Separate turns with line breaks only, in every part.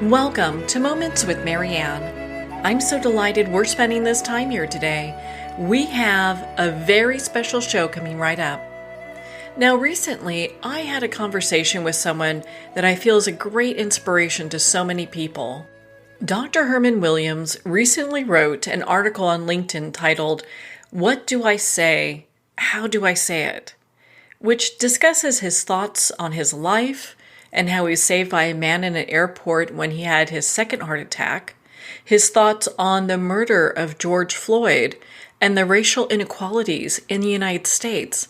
Welcome to Moments with Marianne. I'm so delighted we're spending this time here today. We have a very special show coming right up. Now, recently, I had a conversation with someone that I feel is a great inspiration to so many people. Dr. Herman Williams recently wrote an article on LinkedIn titled, "What Do I Say? How Do I Say It?" which discusses his thoughts on his life and how he was saved by a man in an airport when he had his second heart attack, his thoughts on the murder of George Floyd and the racial inequalities in the United States,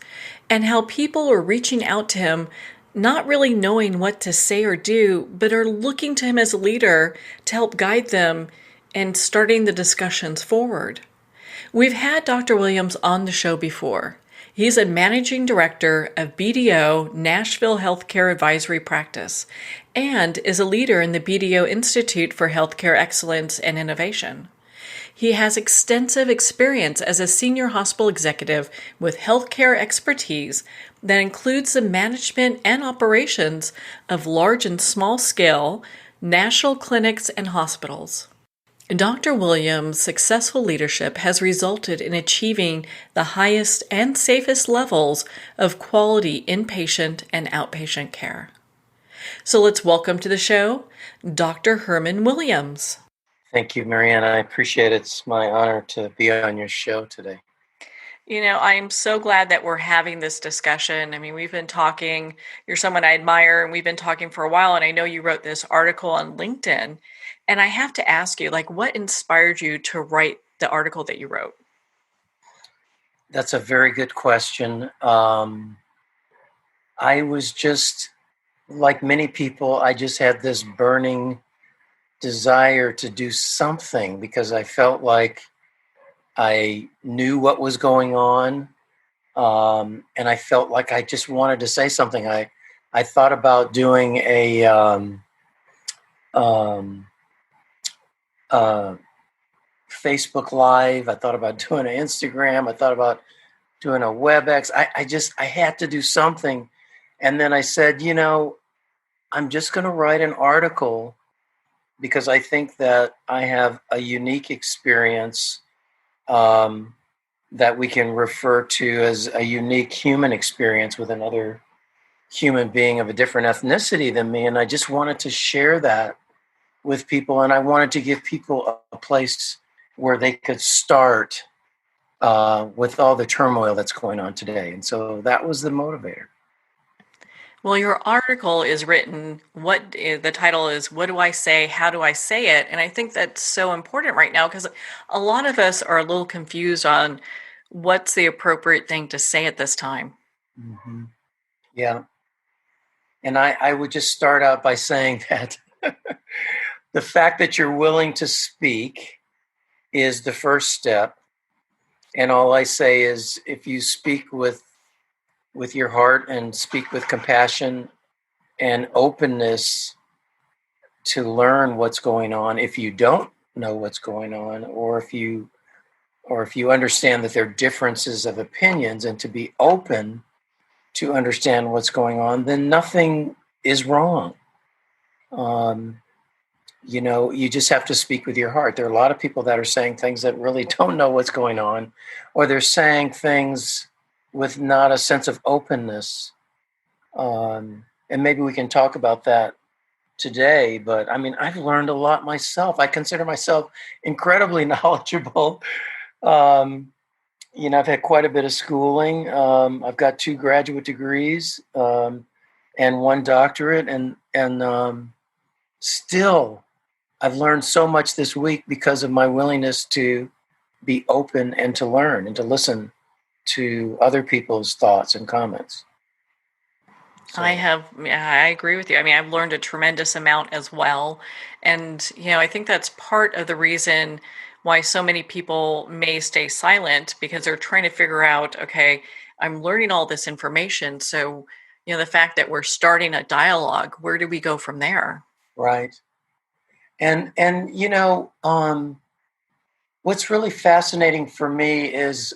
and how people are reaching out to him not really knowing what to say or do, but are looking to him as a leader to help guide them and starting the discussions forward. We've had Dr. Williams on the show before. He's a managing director of BDO Nashville Healthcare Advisory Practice and is a leader in the BDO Institute for Healthcare Excellence and Innovation. He has extensive experience as a senior hospital executive with healthcare expertise that includes the management and operations of large and small scale national clinics and hospitals. Dr. Williams' successful leadership has resulted in achieving the highest and safest levels of quality inpatient and outpatient care. So let's welcome to the show, Dr. Herman Williams.
Thank you, Marianne. I appreciate it. It's my honor to be on your show today.
You know, I'm so glad that we're having this discussion. I mean, we've been talking, you're someone I admire, and we've been talking for a while, and I know you wrote this article on LinkedIn. And I have to ask you, what inspired you to write the article that you wrote?
That's a very good question. I was just, like many people, I just had this burning desire to do something because I felt like I knew what was going on. And I felt like I just wanted to say something. I thought about doing a Facebook Live. I thought about doing an Instagram. I thought about doing a WebEx. I had to do something. And then I said, I'm just going to write an article because I think that I have a unique experience that we can refer to as a unique human experience with another human being of a different ethnicity than me. And I just wanted to share that with people. And I wanted to give people a place where they could start with all the turmoil that's going on today. And so that was the motivator.
Well, your article is written, the title is, "What Do I Say? How Do I Say It?" And I think that's so important right now because a lot of us are a little confused on what's the appropriate thing to say at this time.
Mm-hmm. Yeah. And I would just start out by saying that the fact that you're willing to speak is the first step. And all I say is if you speak with your heart and speak with compassion and openness to learn what's going on, if you don't know what's going on, or if you understand that there are differences of opinions and to be open to understand what's going on, then nothing is wrong. You just have to speak with your heart. There are a lot of people that are saying things that really don't know what's going on, or they're saying things with not a sense of openness. And maybe we can talk about that today. But I mean, I've learned a lot myself. I consider myself incredibly knowledgeable. I've had quite a bit of schooling. I've got 2 graduate degrees and 1 doctorate, and still, I've learned so much this week because of my willingness to be open and to learn and to listen to other people's thoughts and comments.
So. I agree with you. I mean, I've learned a tremendous amount as well. And, I think that's part of the reason why so many people may stay silent because they're trying to figure out, okay, I'm learning all this information. So, the fact that we're starting a dialogue, where do we go from there?
Right. And what's really fascinating for me is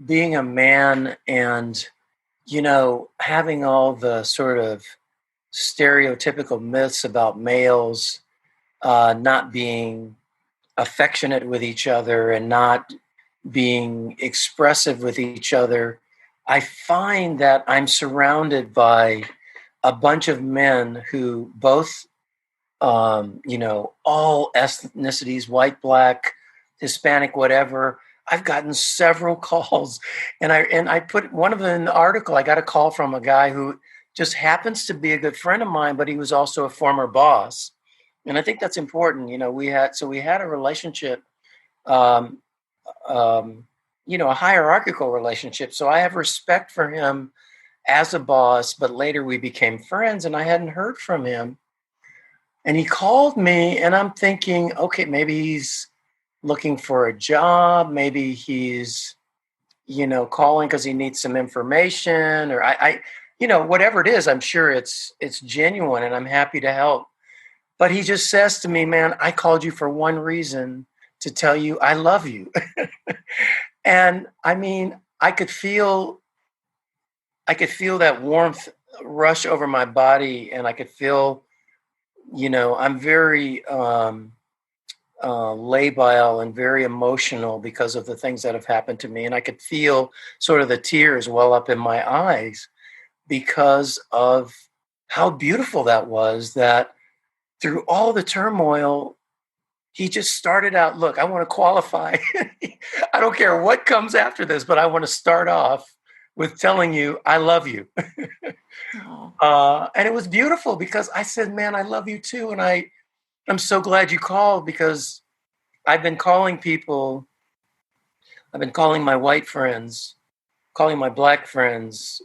being a man and, having all the sort of stereotypical myths about males not being affectionate with each other and not being expressive with each other, I find that I'm surrounded by a bunch of men who both, all ethnicities, white, black, Hispanic, whatever. I've gotten several calls, and I put one of them in the article. I got a call from a guy who just happens to be a good friend of mine, but he was also a former boss, and I think that's important. We had a relationship, um, a hierarchical relationship. So I have respect for him as a boss, but later we became friends, and I hadn't heard from him. And he called me, and I'm thinking, okay, maybe he's looking for a job. Maybe he's, calling because he needs some information, or whatever it is. I'm sure it's genuine, and I'm happy to help. But he just says to me, "Man, I called you for one reason, to tell you I love you." And I mean, I could feel that warmth rush over my body, and I could feel, I'm very labile and very emotional because of the things that have happened to me. And I could feel sort of the tears well up in my eyes because of how beautiful that was, that through all the turmoil, he just started out, look, I want to qualify. I don't care what comes after this, but I want to start off with telling you I love you.
Oh.
And it was beautiful because I said, man, I love you too. And I'm so glad you called, because I've been calling people. I've been calling my white friends, calling my black friends,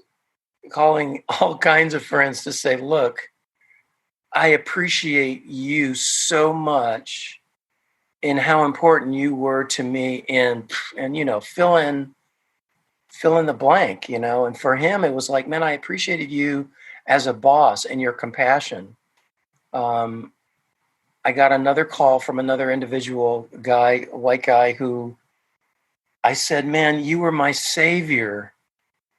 calling all kinds of friends to say, look, I appreciate you so much in how important you were to me, and fill in the blank, and for him it was like, man, I appreciated you as a boss and your compassion. um, I got another call from another individual guy, a white guy, who I said, man, you were my savior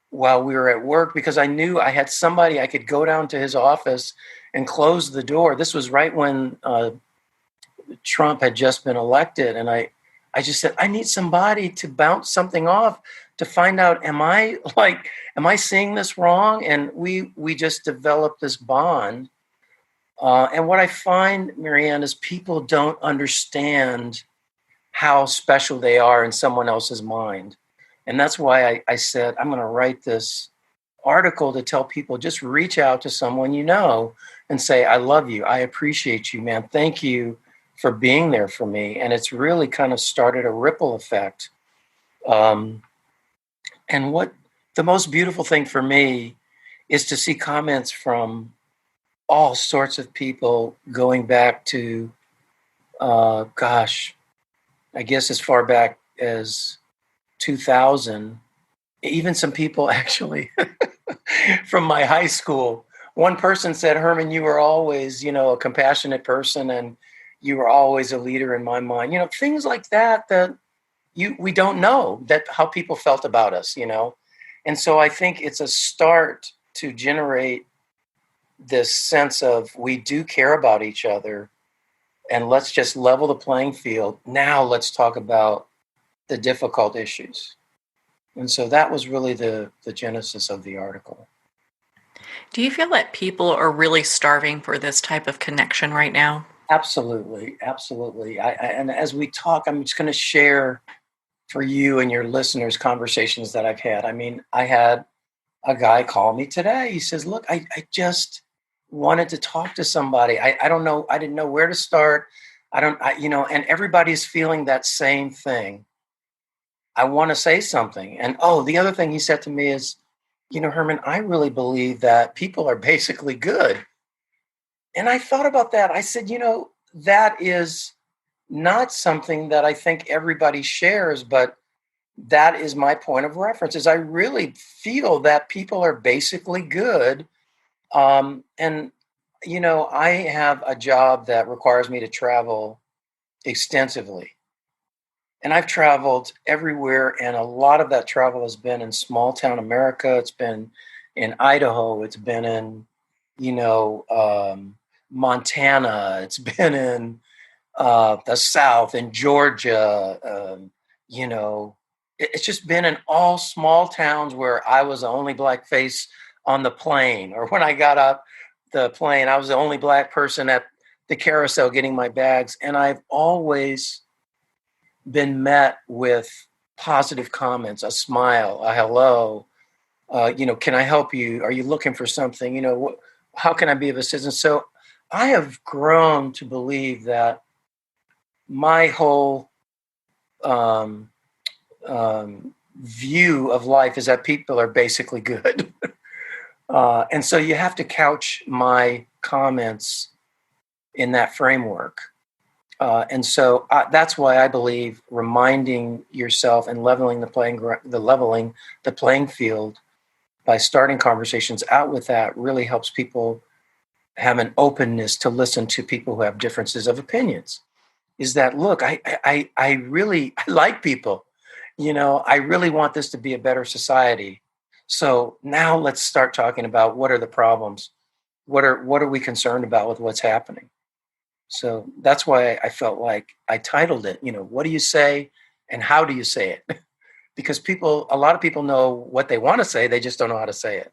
while we were at work, because I knew I had somebody I could go down to his office and close the door. This was right when Trump had just been elected. And I just said, I need somebody to bounce something off, to find out, am I seeing this wrong? And we just developed this bond. And what I find, Marianne, is people don't understand how special they are in someone else's mind. And that's why I said, I'm going to write this article to tell people, just reach out to someone and say, I love you. I appreciate you, man. Thank you for being there for me. And it's really kind of started a ripple effect. Um, and what the most beautiful thing for me is to see comments from all sorts of people going back to, I guess as far back as 2000, even some people actually from my high school. One person said, Herman, you were always, a compassionate person, and you were always a leader in my mind. Things like that we don't know that how people felt about us. And so I think it's a start to generate this sense of, we do care about each other, and let's just level the playing field. Now let's talk about the difficult issues. And so that was really the genesis of the article.
Do you feel that people are really starving for this type of connection right now?
Absolutely. Absolutely. And as we talk, I'm just going to share for you and your listeners conversations that I've had. I mean, I had a guy call me today. He says, look, I just wanted to talk to somebody. I don't know. I didn't know where to start. And everybody's feeling that same thing. I want to say something. And the other thing he said to me is, Herman, I really believe that people are basically good. And I thought about that. I said, that is not something that I think everybody shares, but that is my point of reference, is I really feel that people are basically good. And, I have a job that requires me to travel extensively. And I've traveled everywhere, and a lot of that travel has been in small town America. It's been in Idaho. It's been in Montana. It's been in the South, in Georgia. It's just been in all small towns where I was the only black face on the plane, or when I got up the plane, I was the only black person at the carousel getting my bags. And I've always been met with positive comments, a smile, a hello. Can I help you? Are you looking for something? How can I be of assistance? So I have grown to believe that my whole um, view of life is that people are basically good. And so you have to couch my comments in that framework. And so that's why I believe reminding yourself and leveling the playing field by starting conversations out with that really helps people have an openness to listen to people who have differences of opinions. Is that, look, I really I like people. I really want this to be a better society. So now let's start talking about what are the problems. What are we concerned about with what's happening? So that's why I felt like I titled it, what do you say and how do you say it? Because a lot of people know what they want to say, they just don't know how to say it.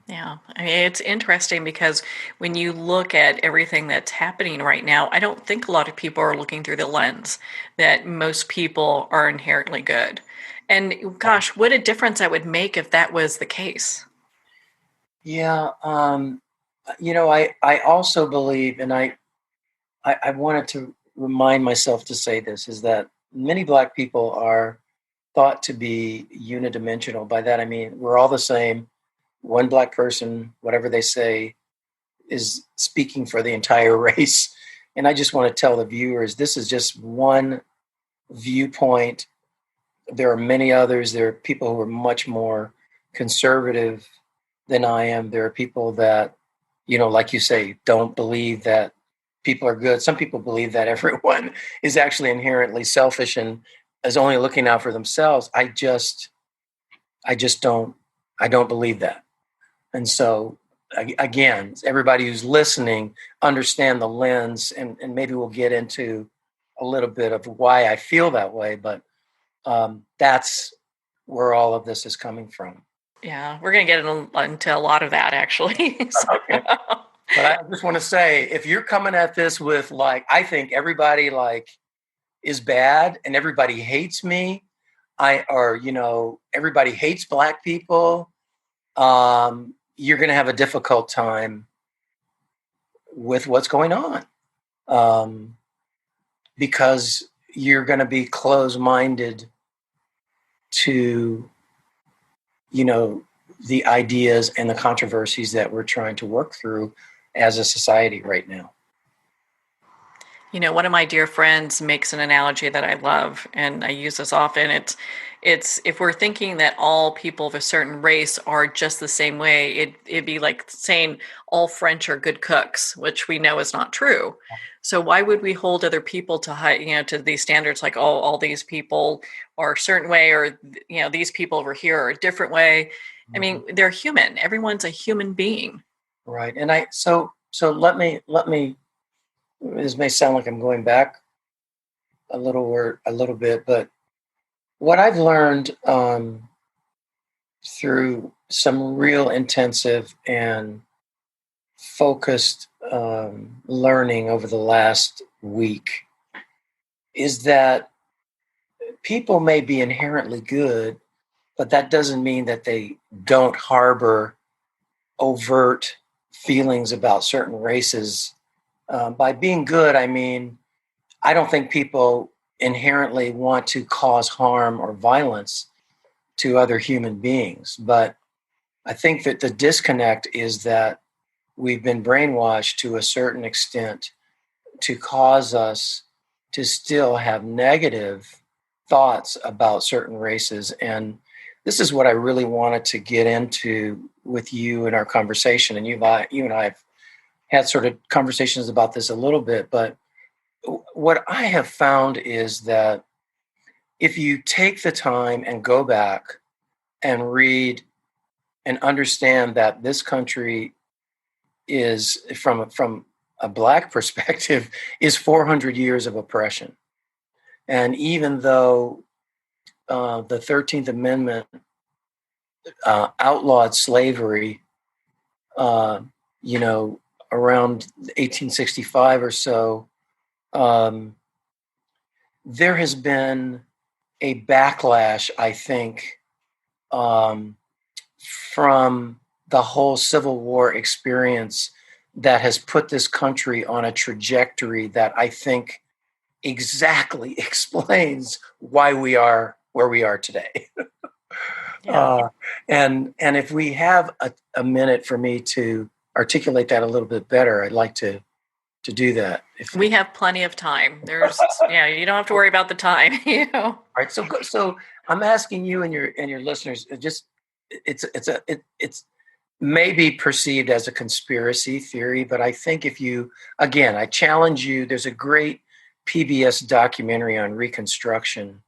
Yeah, I mean, it's interesting because when you look at everything that's happening right now, I don't think a lot of people are looking through the lens that most people are inherently good. And gosh, what a difference that would make if that was the case.
Yeah. I also believe, and I wanted to remind myself to say this, is that many Black people are thought to be unidimensional. By that, I mean, we're all the same. One Black person, whatever they say, is speaking for the entire race. And I just want to tell the viewers this is just one viewpoint. There are many others. There are people who are much more conservative than I am. There are people that, like you say, don't believe that people are good. Some people believe that everyone is actually inherently selfish and is only looking out for themselves. I don't believe that. And so again, everybody who's listening, understand the lens, and maybe we'll get into a little bit of why I feel that way, but that's where all of this is coming from.
Yeah, we're going to get into a lot of that actually.
Okay. But I just want to say, if you're coming at this with I think everybody is bad and everybody hates me, everybody hates Black people, you're going to have a difficult time with what's going on, because you're going to be closed-minded to, the ideas and the controversies that we're trying to work through as a society right now.
One of my dear friends makes an analogy that I love, and I use this often. It's if we're thinking that all people of a certain race are just the same way, it'd be like saying all French are good cooks, which we know is not true. So why would we hold other people to to these standards, like, oh, all these people are a certain way, or these people over here are a different way? I mean, they're human. Everyone's a human being.
Right. And so let me this may sound like I'm going back a little bit, but what I've learned through some real intensive and focused learning over the last week is that people may be inherently good, but that doesn't mean that they don't harbor overt feelings about certain races. By being good, I mean, I don't think people inherently want to cause harm or violence to other human beings. But I think that the disconnect is that we've been brainwashed to a certain extent to cause us to still have negative thoughts about certain races. And this is what I really wanted to get into with you in our conversation. And you and I have had sort of conversations about this a little bit, but what I have found is that if you take the time and go back and read and understand that this country is from a Black perspective is 400 years of oppression. And even though the 13th Amendment outlawed slavery, around 1865 or so, there has been a backlash, I think, from the whole Civil War experience that has put this country on a trajectory that I think exactly explains why we are where we are today.
Yeah.
And if we have a minute for me to articulate that a little bit better, I'd like to do that.
We have plenty of time. You don't have to worry about the time.
All right. So I'm asking you and your listeners, it's maybe perceived as a conspiracy theory, but I think I challenge you. There's a great PBS documentary on Reconstruction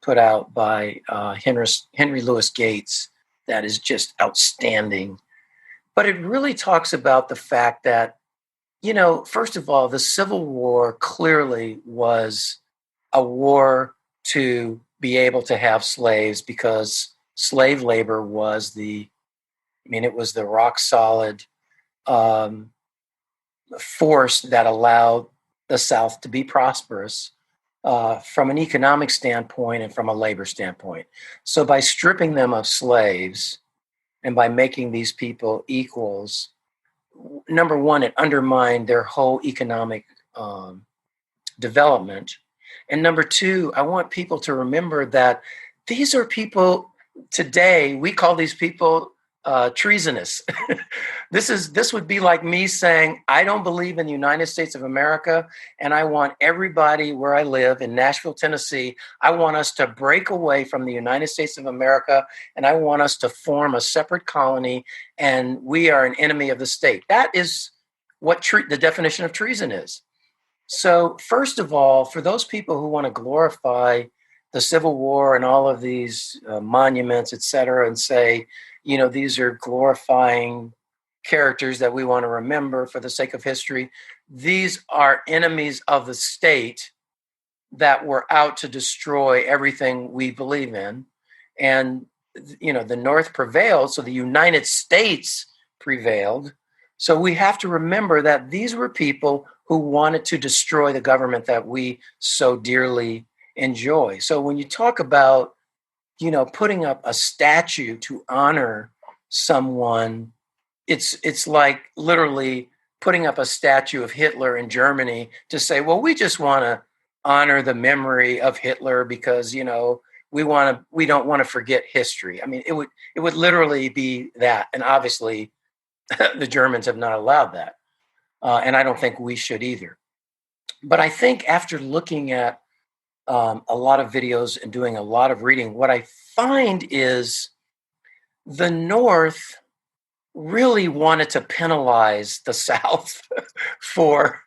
put out by Henry Louis Gates that is just outstanding. But it really talks about the fact that, first of all, the Civil War clearly was a war to be able to have slaves, because slave labor was the rock solid force that allowed the South to be prosperous from an economic standpoint and from a labor standpoint. So by stripping them of slaves and by making these people equals, number one, it undermined their whole economic development. And number two, I want people to remember that these are people today, we call these people treasonous. This would be like me saying, I don't believe in the United States of America, and I want everybody where I live in Nashville, Tennessee, I want us to break away from the United States of America, and I want us to form a separate colony, and we are an enemy of the state. That is what the definition of treason is. So first of all, for those people who want to glorify the Civil War and all of these monuments, et cetera, and say, these are glorifying characters that we want to remember for the sake of history, these are enemies of the state that were out to destroy everything we believe in. And, the North prevailed, so the United States prevailed. So we have to remember that these were people who wanted to destroy the government that we so dearly enjoy. So when you talk about, putting up a statue to honor someone, it's like literally putting up a statue of Hitler in Germany to say, well, we just want to honor the memory of Hitler because, we don't want to forget history. I mean, it would literally be that. And obviously the Germans have not allowed that. And I don't think we should either. But I think after looking at a lot of videos and doing a lot of reading, what I find is the North really wanted to penalize the South for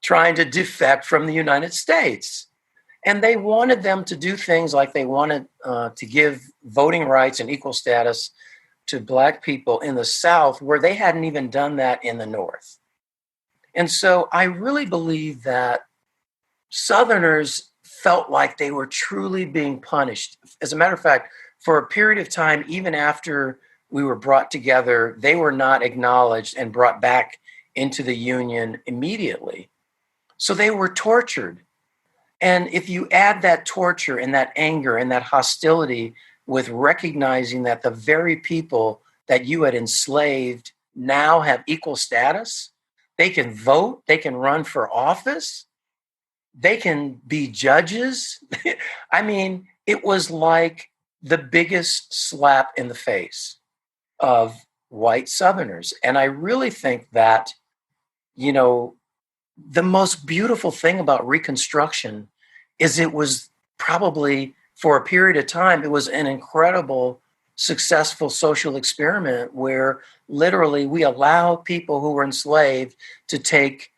trying to defect from the United States. And they wanted them to do things like they wanted to give voting rights and equal status to Black people in the South, where they hadn't even done that in the North. And so I really believe that Southerners felt like they were truly being punished. As a matter of fact, for a period of time, even after we were brought together, they were not acknowledged and brought back into the Union immediately. So they were tortured. And if you add that torture and that anger and that hostility with recognizing that the very people that you had enslaved now have equal status, they can vote, they can run for office, they can be judges. I mean, it was like the biggest slap in the face of white Southerners. And I really think that, the most beautiful thing about Reconstruction is it was probably, for a period of time, it was an incredible, successful social experiment where literally we allow people who were enslaved to take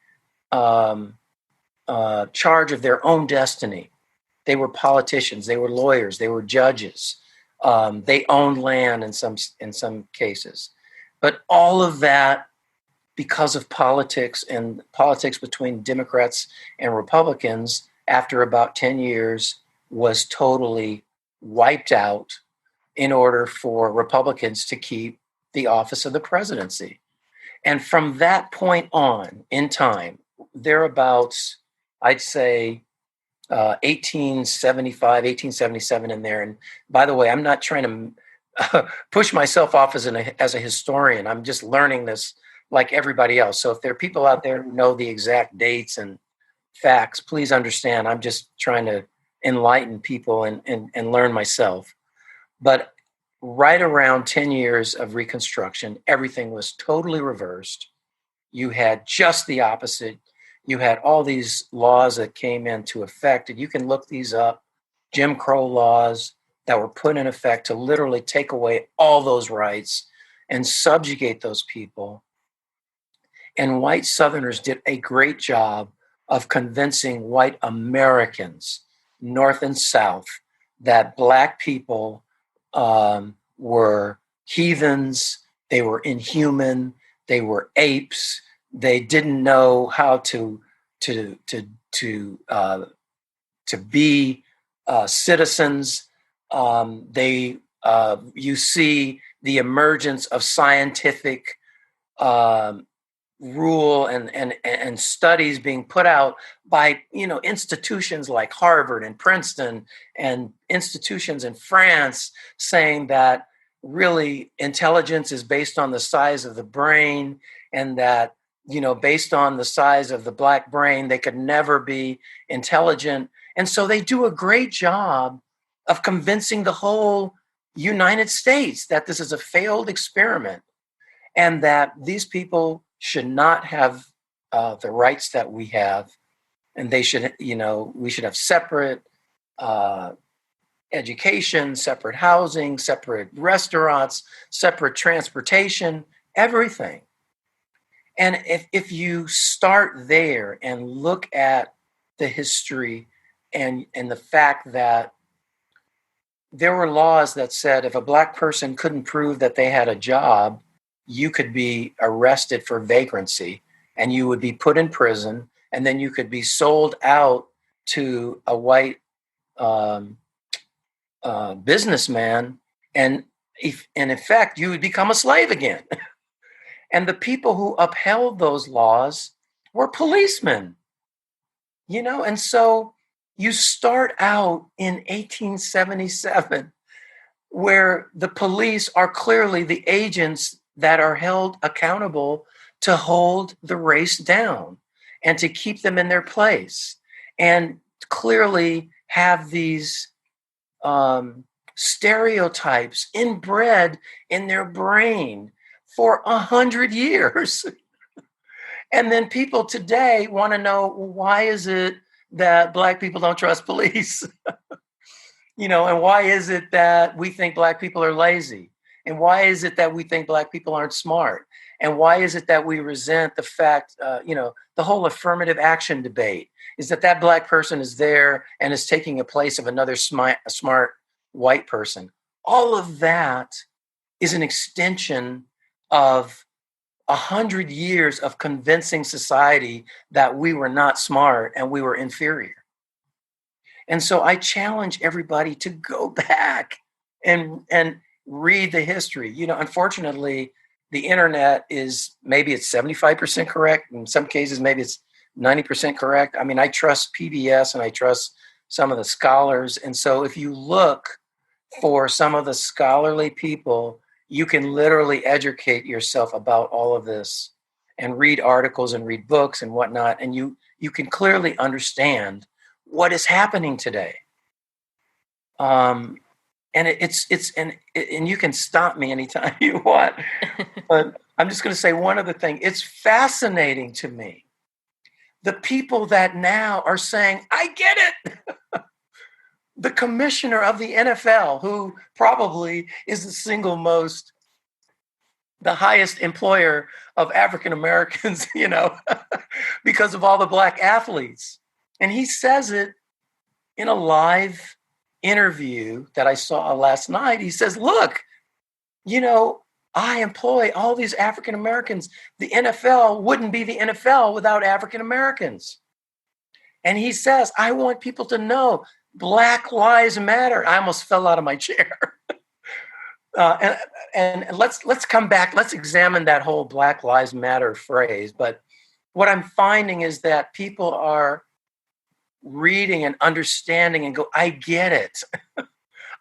charge of their own destiny. They were politicians, they were lawyers, they were judges, they owned land in some cases. But all of that because of politics and politics between Democrats and Republicans, after about 10 years, was totally wiped out in order for Republicans to keep the office of the presidency. And from that point on in time, thereabouts, I'd say 1875, 1877 in there. And by the way, I'm not trying to push myself off as a historian. I'm just learning this like everybody else. So if there are people out there who know the exact dates and facts, please understand I'm just trying to enlighten people and learn myself. But right around 10 years of Reconstruction, everything was totally reversed. You had just the opposite. You had all these laws that came into effect, and you can look these up, Jim Crow laws that were put in effect to literally take away all those rights and subjugate those people. And white Southerners did a great job of convincing white Americans, North and South, that Black people were heathens, they were inhuman, they were apes, they didn't know how to be citizens. You see the emergence of scientific rule and studies being put out by institutions like Harvard and Princeton and institutions in France saying that really intelligence is based on the size of the brain, and that based on the size of the Black brain they could never be intelligent. And so they do a great job of convincing the whole United States that this is a failed experiment and that these people should not have the rights that we have, and they should, we should have separate education, separate housing, separate restaurants, separate transportation, everything. And if you start there and look at the history and the fact that there were laws that said if a Black person couldn't prove that they had a job, you could be arrested for vagrancy and you would be put in prison, and then you could be sold out to a white businessman, and in effect, you would become a slave again. And the people who upheld those laws were policemen, and so you start out in 1877 where the police are clearly the agents that are held accountable to hold the race down and to keep them in their place, and clearly have these stereotypes inbred in their brain for 100 years. And then people today want to know, well, why is it that Black people don't trust police? And why is it that we think Black people are lazy? And why is it that we think Black people aren't smart? And why is it that we resent the fact, the whole affirmative action debate is that Black person is there and is taking a place of another smart white person? All of that is an extension of 100 years of convincing society that we were not smart and we were inferior. And so I challenge everybody to go back and read the history. Unfortunately, the internet is, maybe it's 75% correct. In some cases, maybe it's 90% correct. I mean, I trust PBS and I trust some of the scholars. And so if you look for some of the scholarly people, you can literally educate yourself about all of this and read articles and read books and whatnot. And you can clearly understand what is happening today. And and you can stop me anytime you want, but I'm just going to say one other thing. It's fascinating to me. The people that now are saying, I get it. The commissioner of the NFL, who probably is the highest employer of African Americans, because of all the Black athletes. And he says it in a live interview that I saw last night. He says, look, I employ all these African Americans. The NFL wouldn't be the NFL without African Americans. And he says, I want people to know Black Lives Matter. I almost fell out of my chair. And let's come back. Let's examine that whole Black Lives Matter phrase. But what I'm finding is that people are reading and understanding and go, I get it.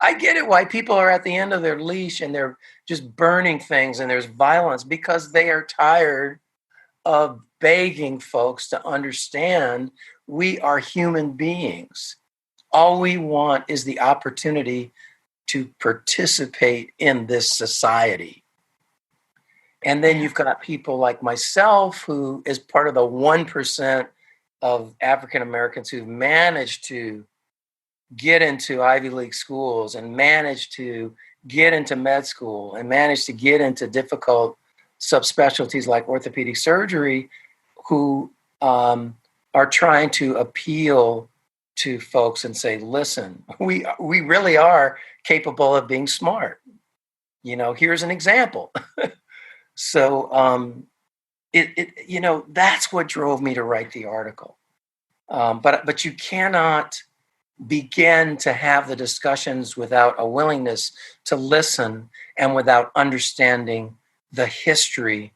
I get it why people are at the end of their leash and they're just burning things and there's violence, because they are tired of begging folks to understand we are human beings. All we want is the opportunity to participate in this society. And then you've got people like myself, who is part of the 1% of African Americans who've managed to get into Ivy League schools and managed to get into med school and managed to get into difficult subspecialties like orthopedic surgery, who are trying to appeal to folks and say, listen, we really are capable of being smart. Here's an example. So that's what drove me to write the article. But you cannot begin to have the discussions without a willingness to listen and without understanding the history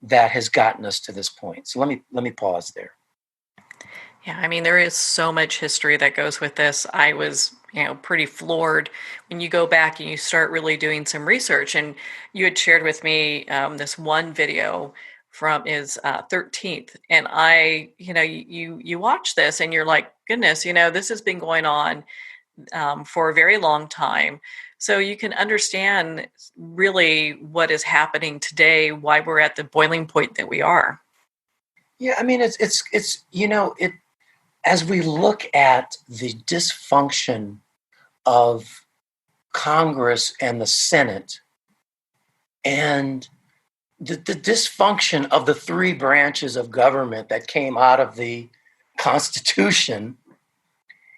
that has gotten us to this point. So let me pause there.
Yeah, I mean, there is so much history that goes with this. I was, pretty floored when you go back and you start really doing some research. And you had shared with me this one video from his 13th. And you watch this and you're like, goodness, this has been going on for a very long time. So you can understand really what is happening today, why we're at the boiling point that we are.
Yeah, I mean, it's as we look at the dysfunction of Congress and the Senate and the dysfunction of the three branches of government that came out of the Constitution,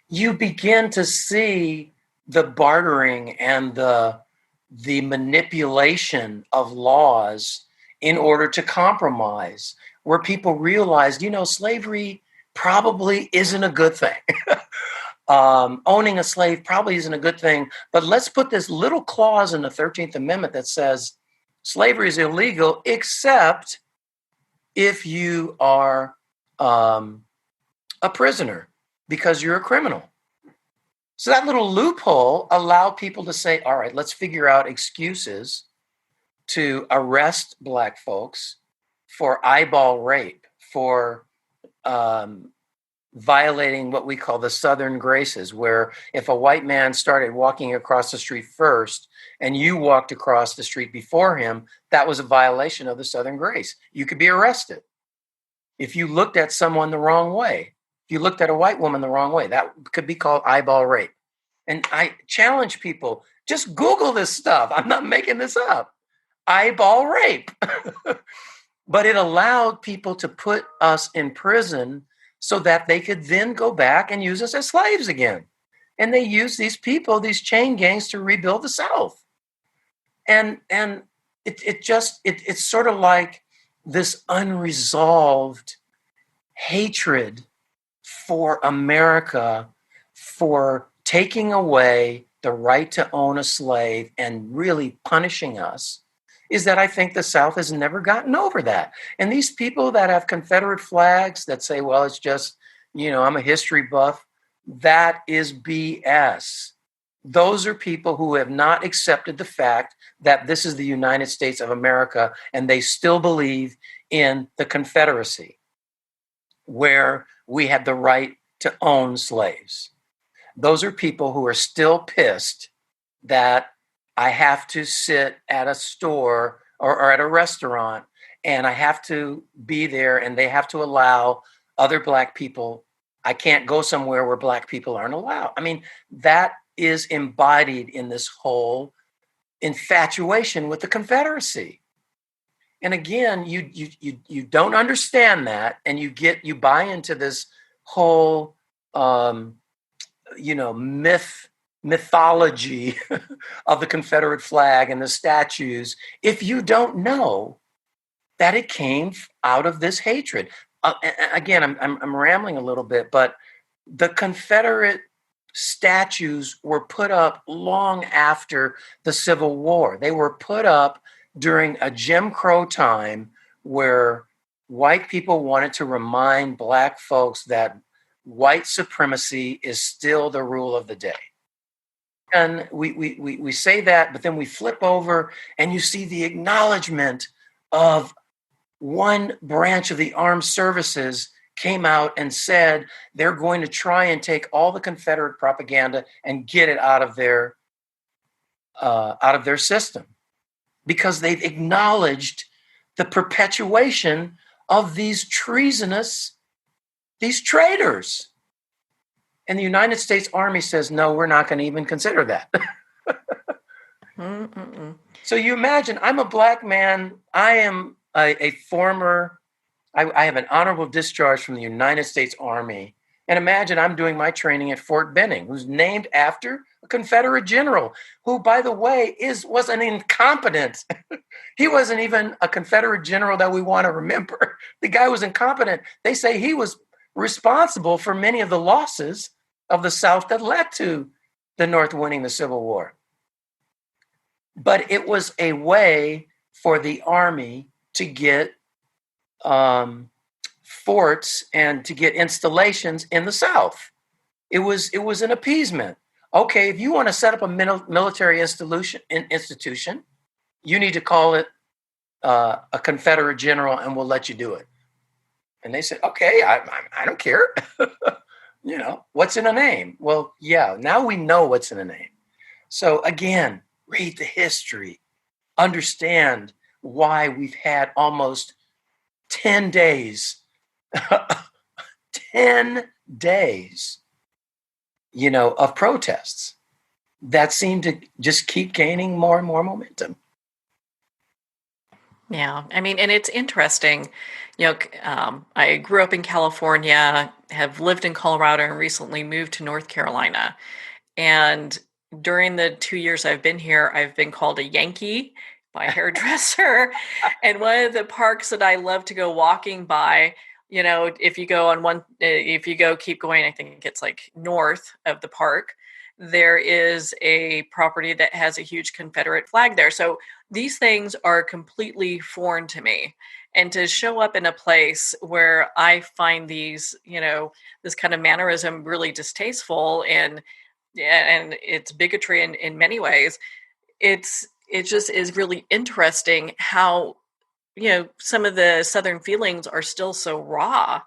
you begin to see the bartering and the manipulation of laws in order to compromise, where people realized, slavery probably isn't a good thing. Owning a slave probably isn't a good thing, but let's put this little clause in the 13th Amendment that says slavery is illegal except if you are a prisoner because you're a criminal. So that little loophole allowed people to say, all right, let's figure out excuses to arrest Black folks for eyeball rape, for violating what we call the Southern graces, where if a white man started walking across the street first and you walked across the street before him, that was a violation of the Southern grace. You could be arrested. If you looked at someone the wrong way, if you looked at a white woman the wrong way, that could be called eyeball rape. And I challenge people, just Google this stuff. I'm not making this up. Eyeball rape. But it allowed people to put us in prison so that they could then go back and use us as slaves again. And they used these people, these chain gangs, to rebuild the South. And it's sort of like this unresolved hatred for America for taking away the right to own a slave and really punishing us, is that I think the South has never gotten over that. And these people that have Confederate flags that say, well, it's just, I'm a history buff, that is BS. Those are people who have not accepted the fact that this is the United States of America, and they still believe in the Confederacy, where we had the right to own slaves. Those are people who are still pissed that I have to sit at a store or at a restaurant and I have to be there and they have to allow other Black people. I can't go somewhere where Black people aren't allowed. I mean, that is embodied in this whole infatuation with the Confederacy. And again, you don't understand that, and you buy into this whole myth mythology of the Confederate flag and the statues if you don't know that it came out of this hatred. Again, I'm rambling a little bit, but the Confederate statues were put up long after the Civil War. They were put up during a Jim Crow time where white people wanted to remind Black folks that white supremacy is still the rule of the day. And we say that, but then we flip over and you see the acknowledgement of one branch of the armed services came out and said they're going to try and take all the Confederate propaganda and get it out of their system, because they've acknowledged the perpetuation of these traitors. And the United States Army says, no, we're not going to even consider that. So you imagine, I'm a Black man. I am a former, I have an honorable discharge from the United States Army. And imagine I'm doing my training at Fort Benning, who's named after a Confederate general, who, by the way, was an incompetent. He wasn't even a Confederate general that we want to remember. The guy was incompetent. They say he was responsible for many of the losses of the South that led to the North winning the Civil War. But it was a way for the Army to get forts and to get installations in the South. It was an appeasement. Okay, if you want to set up a military institution, you need to call it a Confederate general, and we'll let you do it. And they said, okay, I don't care. What's in a name? Well, yeah, now we know what's in a name. So again, read the history, understand why we've had almost 10 days, 10 days, of protests that seem to just keep gaining more and more momentum.
Yeah, I mean, and it's interesting. I grew up in California, have lived in Colorado, and recently moved to North Carolina. And during the 2 years I've been here, I've been called a Yankee by a hairdresser. And one of the parks that I love to go walking by, if you go, keep going, I think it's like north of the park, there is a property that has a huge Confederate flag there. So these things are completely foreign to me. And to show up in a place where I find these, this kind of mannerism really distasteful and it's bigotry in many ways, it just is really interesting how, some of the Southern feelings are still so raw,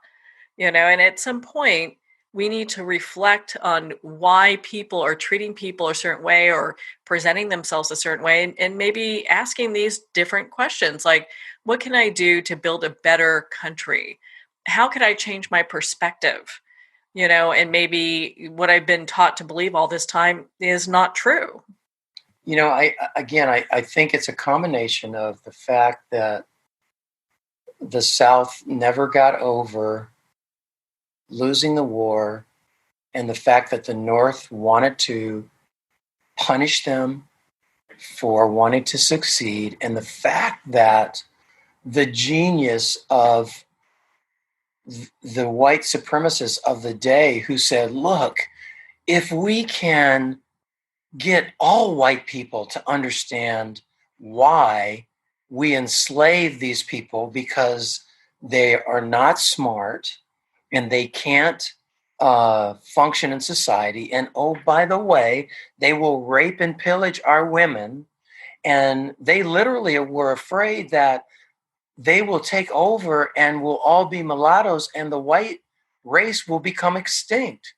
and at some point we need to reflect on why people are treating people a certain way or presenting themselves a certain way, and maybe asking these different questions like, what can I do to build a better country? How could I change my perspective? And maybe what I've been taught to believe all this time is not true.
I think it's a combination of the fact that the South never got over losing the war, and the fact that the North wanted to punish them for wanting to succeed, and the fact that the genius of the white supremacists of the day who said, look, if we can get all white people to understand why we enslave these people because they are not smart and they can't function in society. And oh, by the way, they will rape and pillage our women. And they literally were afraid that they will take over and we'll all be mulattoes and the white race will become extinct.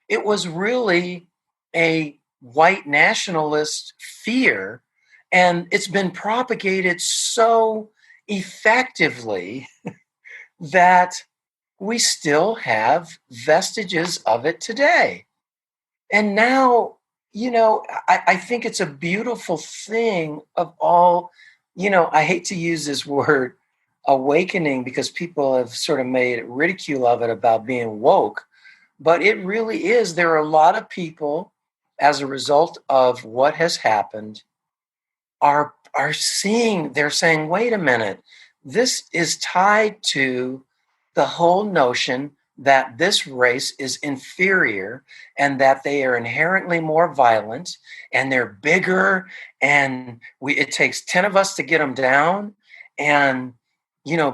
It was really a white nationalist fear, and it's been propagated so effectively that we still have vestiges of it today. And now, I think it's a beautiful thing of all, I hate to use this word awakening because people have sort of made ridicule of it about being woke, but it really is. There are a lot of people as a result of what has happened, are seeing, they're saying, wait a minute, this is tied to the whole notion that this race is inferior and that they are inherently more violent and they're bigger, and it takes 10 of us to get them down, and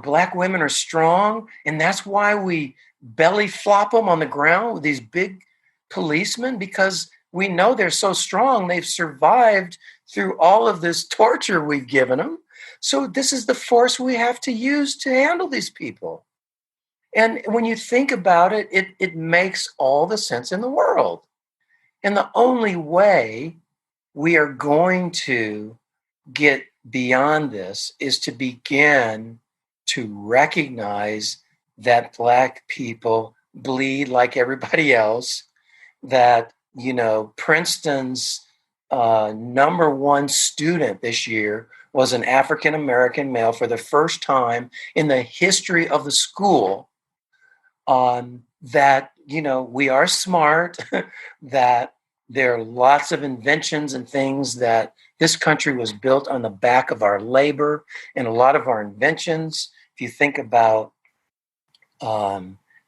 black women are strong, and that's why we belly flop them on the ground with these big policemen, because we know they're so strong, they've survived through all of this torture we've given them. So this is the force we have to use to handle these people. And when you think about it, it makes all the sense in the world. And the only way we are going to get beyond this is to begin to recognize that Black people bleed like everybody else, that, Princeton's number one student this year was an African-American male for the first time in the history of the school. That, we are smart, that there are lots of inventions and things, that this country was built on the back of our labor, and a lot of our inventions, if you think about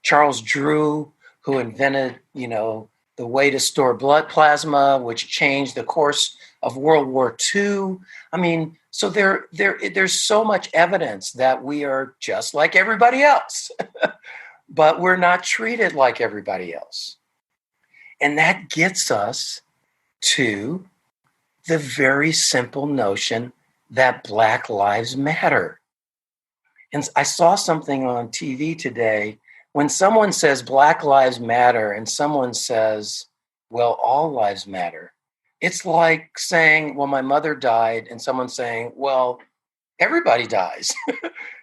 Charles Drew, who invented, the way to store blood plasma, which changed the course of World War II. I mean, so there's so much evidence that we are just like everybody else, but we're not treated like everybody else. And that gets us to the very simple notion that Black lives matter. And I saw something on TV today. When someone says Black lives matter and someone says, well, all lives matter, it's like saying, well, my mother died, and someone saying, well, everybody dies.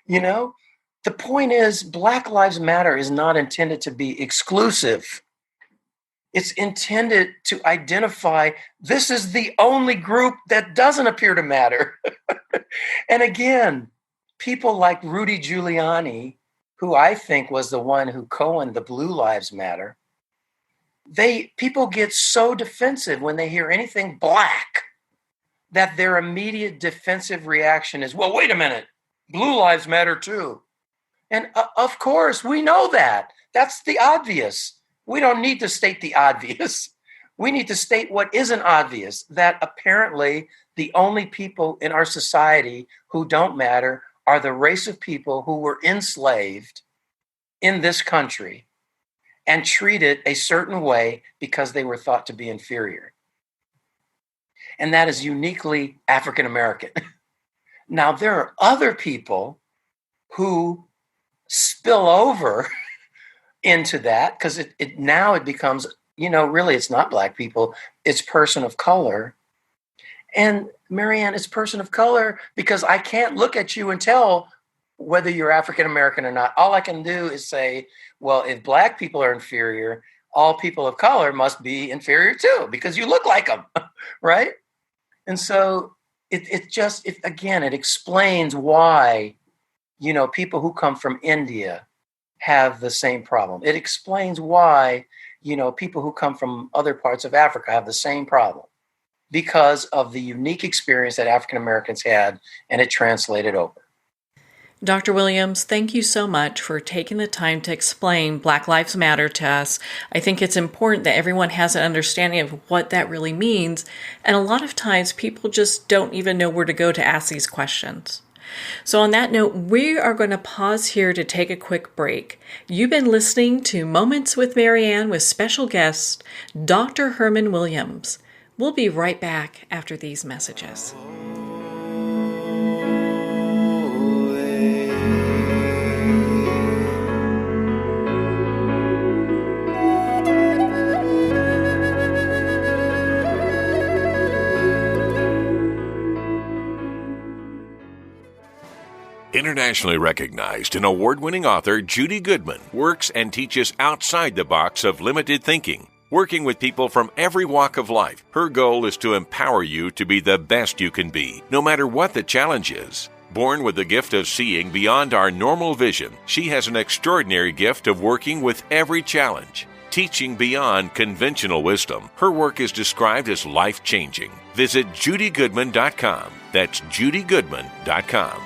The point is, Black Lives Matter is not intended to be exclusive. It's intended to identify, this is the only group that doesn't appear to matter. And again, people like Rudy Giuliani, who I think was the one who coined the Blue Lives Matter, people get so defensive when they hear anything Black that their immediate defensive reaction is, well, wait a minute, Blue Lives Matter too. And of course, we know that. That's the obvious. We don't need to state the obvious. We need to state what isn't obvious, that apparently the only people in our society who don't matter are the race of people who were enslaved in this country and treated a certain way because they were thought to be inferior. And that is uniquely African American. Now, there are other people who spill over into that, because it now becomes, really it's not Black people, it's person of color. And Marianne, it's person of color because I can't look at you and tell whether you're African American or not. All I can do is say, well, if Black people are inferior, all people of color must be inferior too, because you look like them, right? And so it explains why, people who come from India have the same problem. It explains why, people who come from other parts of Africa have the same problem, because of the unique experience that African Americans had, and it translated over.
Dr. Williams, thank you so much for taking the time to explain Black Lives Matter to us. I think it's important that everyone has an understanding of what that really means, and a lot of times people just don't even know where to go to ask these questions. So on that note, we are going to pause here to take a quick break. You've been listening to Moments with Marianne with special guest, Dr. Herman Williams. We'll be right back after these messages.
Internationally recognized and award-winning author Judy Goodman works and teaches outside the box of limited thinking. Working with people from every walk of life, her goal is to empower you to be the best you can be, no matter what the challenge is. Born with the gift of seeing beyond our normal vision, she has an extraordinary gift of working with every challenge. teaching beyond conventional wisdom. Her work is described as life-changing. Visit judygoodman.com. That's judygoodman.com.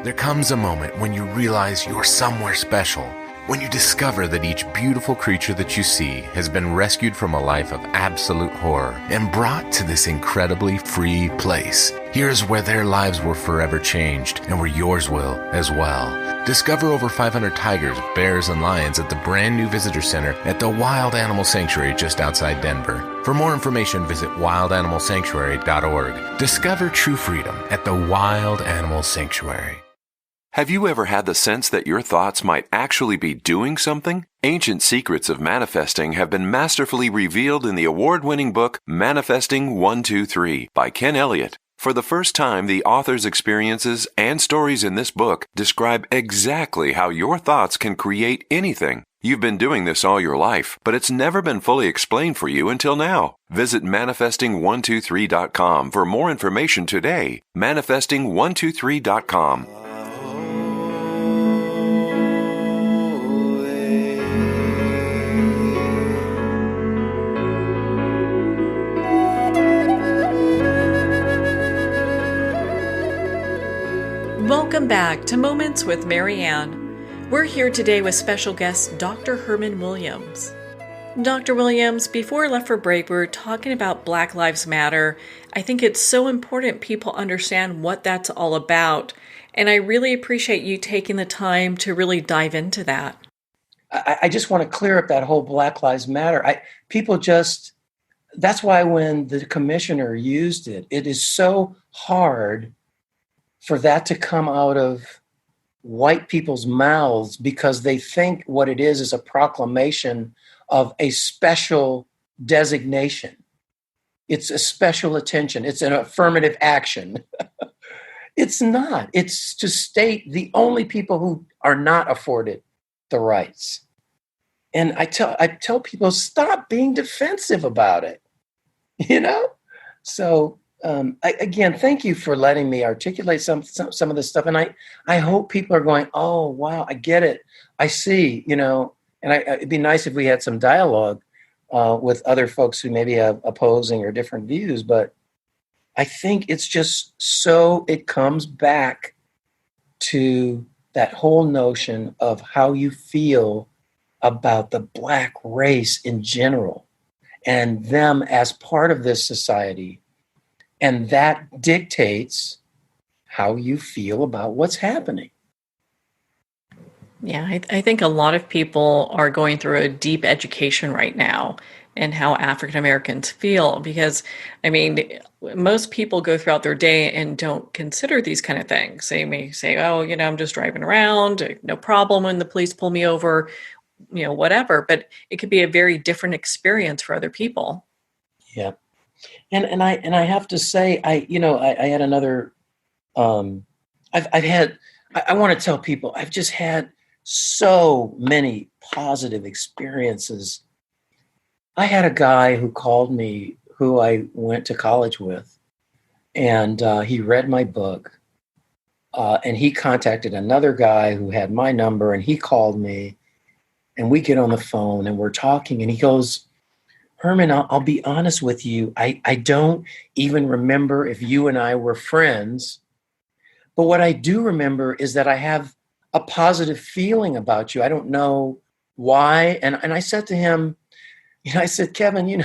There comes a moment when you realize you're somewhere special, when you discover that each beautiful creature that you see has been rescued from a life of absolute horror and brought to this incredibly free place. Here's where their lives were forever changed and where yours will as well. Discover over 500 tigers, bears, and lions at the brand new visitor center at the Wild Animal Sanctuary just outside Denver. For more information, visit wildanimalsanctuary.org. Discover true freedom at the Wild Animal Sanctuary.
Have you ever had the sense that your thoughts might actually be doing something? Ancient secrets of manifesting have been masterfully revealed in the award-winning book Manifesting 123 by Ken Elliott. For the first time, the author's experiences and stories in this book describe exactly how your thoughts can create anything. You've been doing this all your life, but it's never been fully explained for you until now. Visit manifesting123.com for more information today. Manifesting123.com.
Welcome back to Moments with Marianne. We're here today with special guest Dr. Herman Williams. Dr. Williams, before I left for break, we were talking about Black Lives Matter. I think it's so important people understand what that's all about, and I really appreciate you taking the time to really dive into that.
I just want to clear up that whole Black Lives Matter. That's why when the commissioner used it, it is so hard for that to come out of white people's mouths because they think what it is a proclamation of a special designation. It's a special attention. It's an affirmative action. It's not. It's to state the only people who are not afforded the rights. And I tell people, stop being defensive about it. So again, thank you for letting me articulate some of this stuff. And I hope people are going, oh, wow, I get it. I see, and it'd be nice if we had some dialogue with other folks who maybe have opposing or different views. But I think it's just so it comes back to that whole notion of how you feel about the Black race in general and them as part of this society. And that dictates how you feel about what's happening.
Yeah, I think a lot of people are going through a deep education right now in how African Americans feel because, most people go throughout their day and don't consider these kind of things. They may say, oh, I'm just driving around, no problem when the police pull me over, whatever. But it could be a very different experience for other people.
Yeah. And I have to say, I had another, I want to tell people, I've just had so many positive experiences. I had a guy who called me who I went to college with, and he read my book, and he contacted another guy who had my number, and he called me, and we get on the phone, and we're talking, and he goes, Herman, I'll be honest with you. I don't even remember if you and I were friends. But what I do remember is that I have a positive feeling about you. I don't know why. And I said to him, I said, Kevin,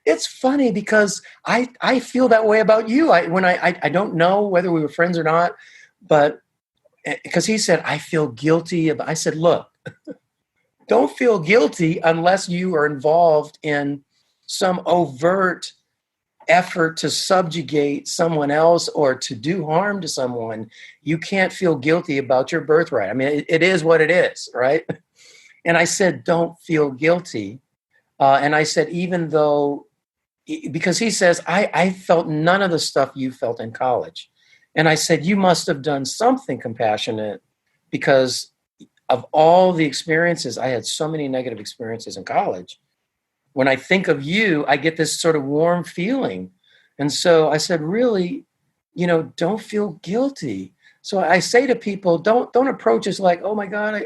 it's funny because I feel that way about you. I don't know whether we were friends or not, but because he said, I feel guilty. I said, look, don't feel guilty unless you are involved in some overt effort to subjugate someone else or to do harm to someone. You can't feel guilty about your birthright. It is what it is, right? And I said, don't feel guilty. And I said, even though, because he says, I felt none of the stuff you felt in college. And I said, you must have done something compassionate because of all the experiences. I had so many negative experiences in college. When I think of you, I get this sort of warm feeling. And so I said, really, don't feel guilty. So I say to people, don't approach us like, oh my God,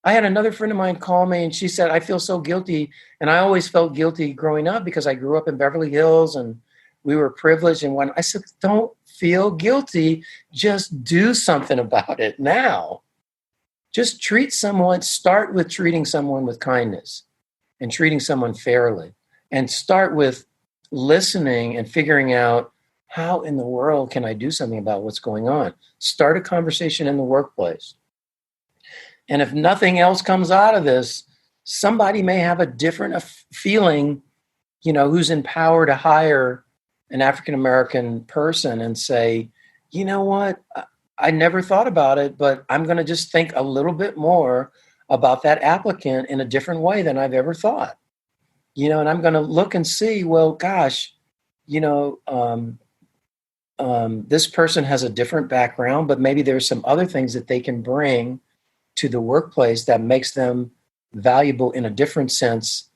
I had another friend of mine call me and she said, I feel so guilty. And I always felt guilty growing up because I grew up in Beverly Hills and we were privileged. And when I said, don't feel guilty, just do something about it now. Just start with treating someone with kindness and treating someone fairly, and start with listening and figuring out, how in the world can I do something about what's going on? Start a conversation in the workplace. And if nothing else comes out of this, somebody may have a different feeling, who's in power to hire an African-American person and say, you know what, I never thought about it, but I'm going to just think a little bit more about that applicant in a different way than I've ever thought. And I'm going to look and see, well, gosh, this person has a different background, but maybe there's some other things that they can bring to the workplace that makes them valuable in a different sense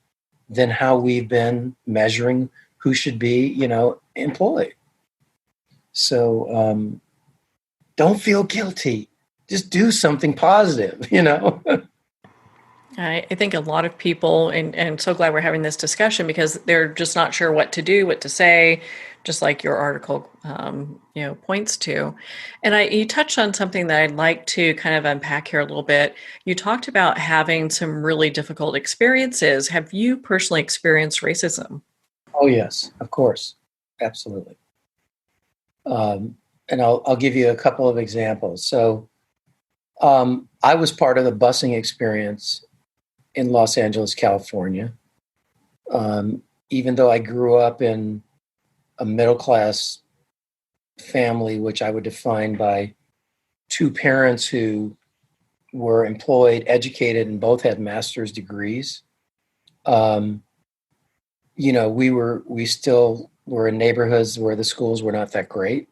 than how we've been measuring who should be, employed. So don't feel guilty. Just do something positive,
I think a lot of people, and I'm so glad we're having this discussion, because they're just not sure what to do, what to say, just like your article, points to. And you touched on something that I'd like to kind of unpack here a little bit. You talked about having some really difficult experiences. Have you personally experienced racism?
Oh, yes, of course. Absolutely. And I'll give you a couple of examples. So I was part of the busing experience in Los Angeles, California. Even though I grew up in a middle-class family, which I would define by two parents who were employed, educated, and both had master's degrees. We still were in neighborhoods where the schools were not that great.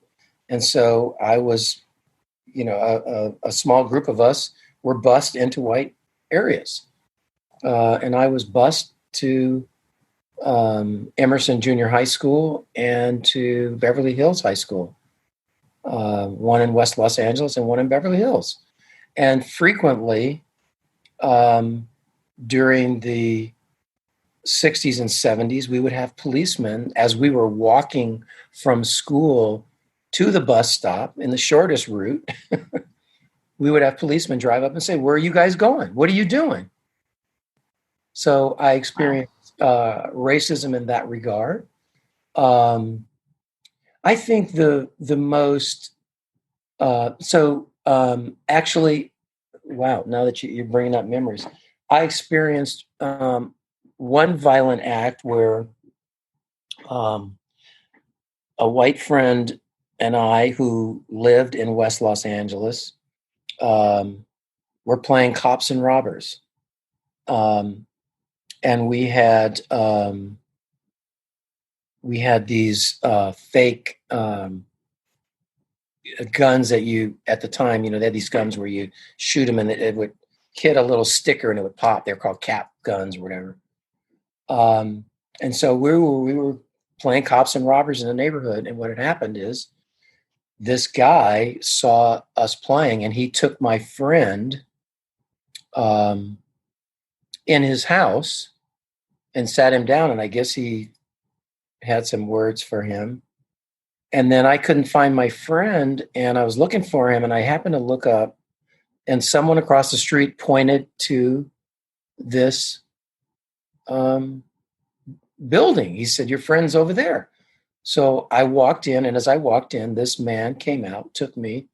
And so I was, a small group of us were bused into white areas. And I was bused to Emerson Junior High School and to Beverly Hills High School, one in West Los Angeles and one in Beverly Hills. And frequently during the 60s and 70s, we would have policemen, as we were walking from school to the bus stop in the shortest route, we would have policemen drive up and say, where are you guys going? What are you doing? So I experienced racism in that regard. I think the most, actually, wow, now that you're bringing up memories, I experienced one violent act where a white friend and I, who lived in West Los Angeles, were playing cops and robbers. And we had these fake guns that at the time, they had these guns where you shoot them and it would hit a little sticker and it would pop. They're called cap guns or whatever. And so we were playing cops and robbers in the neighborhood. And what had happened is this guy saw us playing and he took my friend in his house and sat him down. And I guess he had some words for him. And then I couldn't find my friend and I was looking for him and I happened to look up and someone across the street pointed to this building. He said, your friend's over there. So I walked in, and as I walked in, this man came out, took me,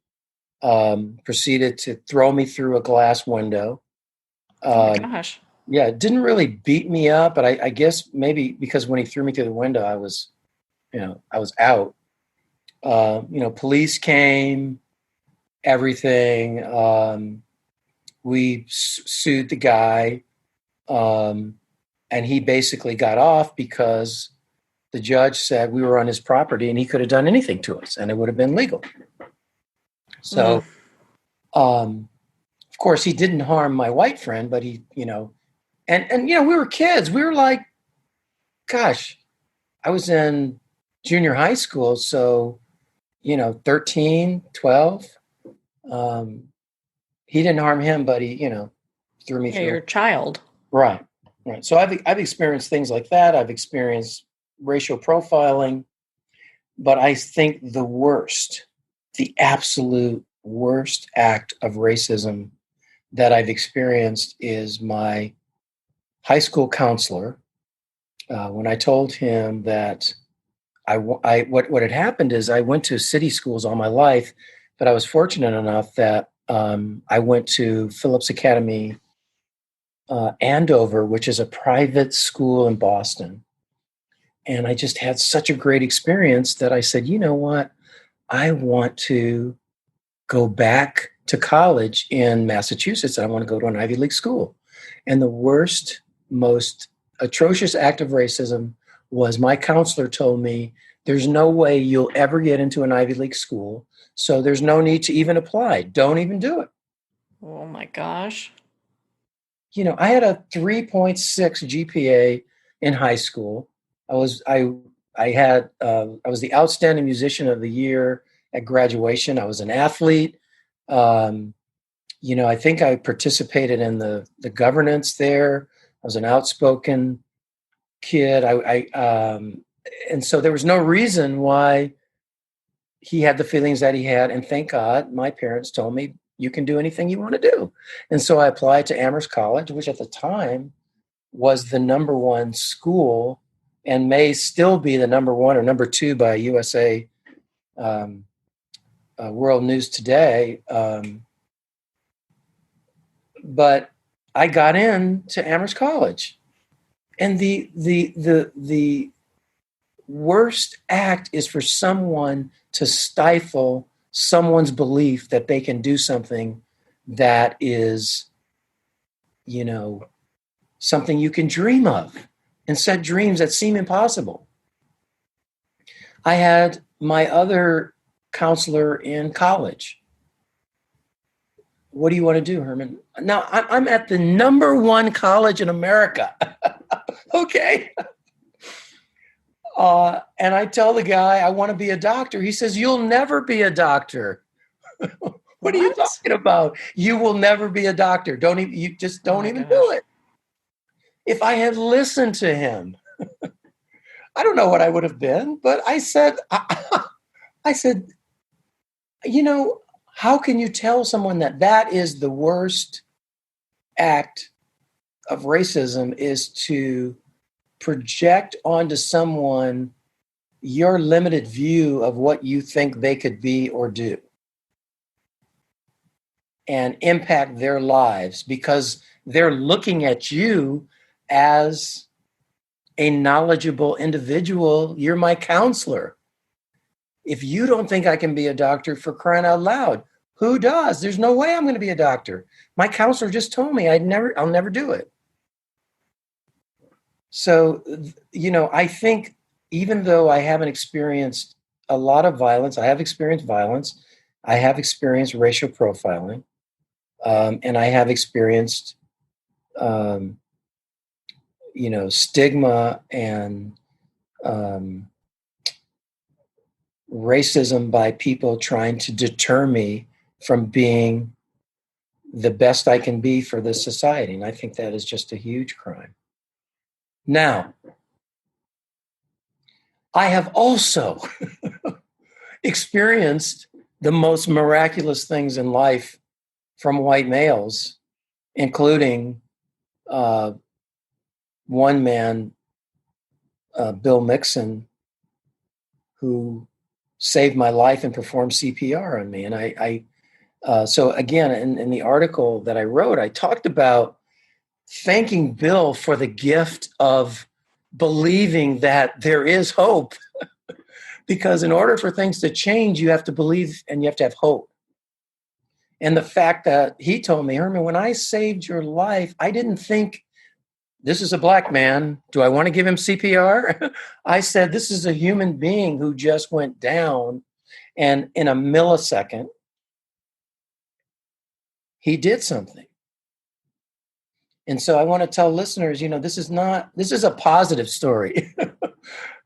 proceeded to throw me through a glass window.
Oh my gosh.
Yeah, it didn't really beat me up, but I guess maybe because when he threw me through the window, I was out. Police came, everything. We sued the guy, and he basically got off because the judge said we were on his property and he could have done anything to us and it would have been legal. So, of course, he didn't harm my white friend, but he, and we were kids. We were like, gosh, I was in junior high school. So, 13, 12. He didn't harm him, but he, threw me
Yeah,
through.
you're a child.
Right. So I've experienced things like that. I've experienced racial profiling, but I think the absolute worst act of racism that I've experienced is my high school counselor. When I told him that what had happened is I went to city schools all my life, but I was fortunate enough that I went to Phillips Academy, Andover, which is a private school in Boston. And I just had such a great experience that I said, you know what? I want to go back to college in Massachusetts. I want to go to an Ivy League school. And the worst, most atrocious act of racism was my counselor told me, there's no way you'll ever get into an Ivy League school. So there's no need to even apply. Don't even do it.
Oh my gosh.
I had a 3.6 GPA in high school. I was the outstanding musician of the year at graduation. I was an athlete. I think I participated in the governance there. I was an outspoken kid. And so there was no reason why he had the feelings that he had. And thank God, my parents told me, you can do anything you want to do. And so I applied to Amherst College, which at the time was the number one school and may still be the number one or number two by USA World News Today. But I got into Amherst College. And the worst act is for someone to stifle someone's belief that they can do something that is, something you can dream of and set dreams that seem impossible. I had my other counselor in college. What do you want to do, Herman? Now, I'm at the number one college in America. Okay. And I tell the guy, I want to be a doctor. He says, you'll never be a doctor. What are you talking about? You will never be a doctor. Don't even do it. If I had listened to him, I don't know what I would have been, but I said, how can you tell someone that is the worst act of racism is to project onto someone your limited view of what you think they could be or do and impact their lives because they're looking at you as a knowledgeable individual. You're my counselor. If you don't think I can be a doctor, for crying out loud, who does? There's no way I'm going to be a doctor. My counselor just told me I'll never do it. So, I think even though I haven't experienced a lot of violence, I have experienced violence. I have experienced racial profiling, and I have experienced, stigma and racism by people trying to deter me from being the best I can be for this society. And I think that is just a huge crime. Now, I have also experienced the most miraculous things in life from white males, including one man, Bill Mixon, who saved my life and performed CPR on me. And so again, in the article that I wrote, I talked about thanking Bill for the gift of believing that there is hope. Because in order for things to change, you have to believe and you have to have hope. And the fact that he told me, Herman, when I saved your life, I didn't think, this is a black man. Do I want to give him CPR? I said, this is a human being who just went down. And in a millisecond, he did something. And so I want to tell listeners, this is a positive story,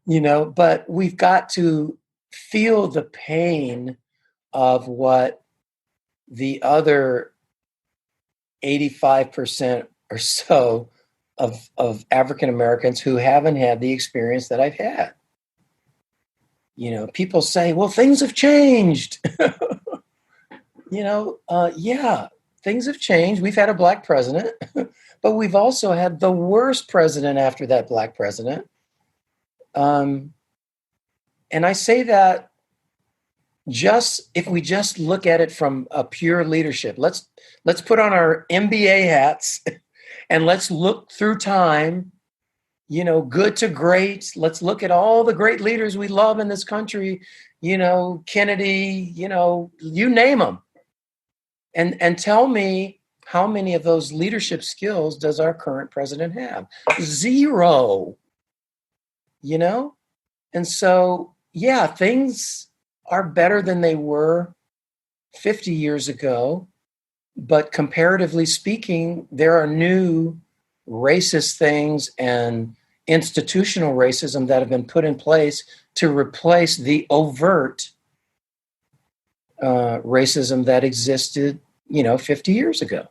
but we've got to feel the pain of what the other 85% or so of African Americans who haven't had the experience that I've had. People say, well, things have changed. Yeah, things have changed. We've had a black president, but we've also had the worst president after that black president. And I say that if we just look at it from a pure leadership, let's put on our MBA hats and let's look through time, good to great. Let's look at all the great leaders we love in this country, Kennedy, you name them. And tell me, how many of those leadership skills does our current president have? Zero. And so, yeah, things are better than they were 50 years ago. But comparatively speaking, there are new racist things and institutional racism that have been put in place to replace the overt racism that existed, 50 years ago.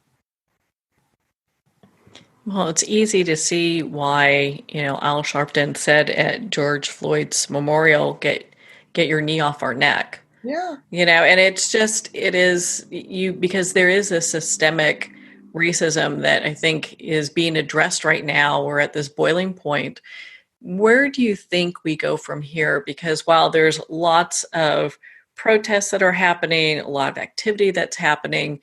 Well, it's easy to see why, Al Sharpton said at George Floyd's memorial, get your knee off our neck.
Yeah.
And because there is a systemic racism that I think is being addressed right now. We're at this boiling point. Where do you think we go from here? Because while there's lots of protests that are happening, a lot of activity that's happening,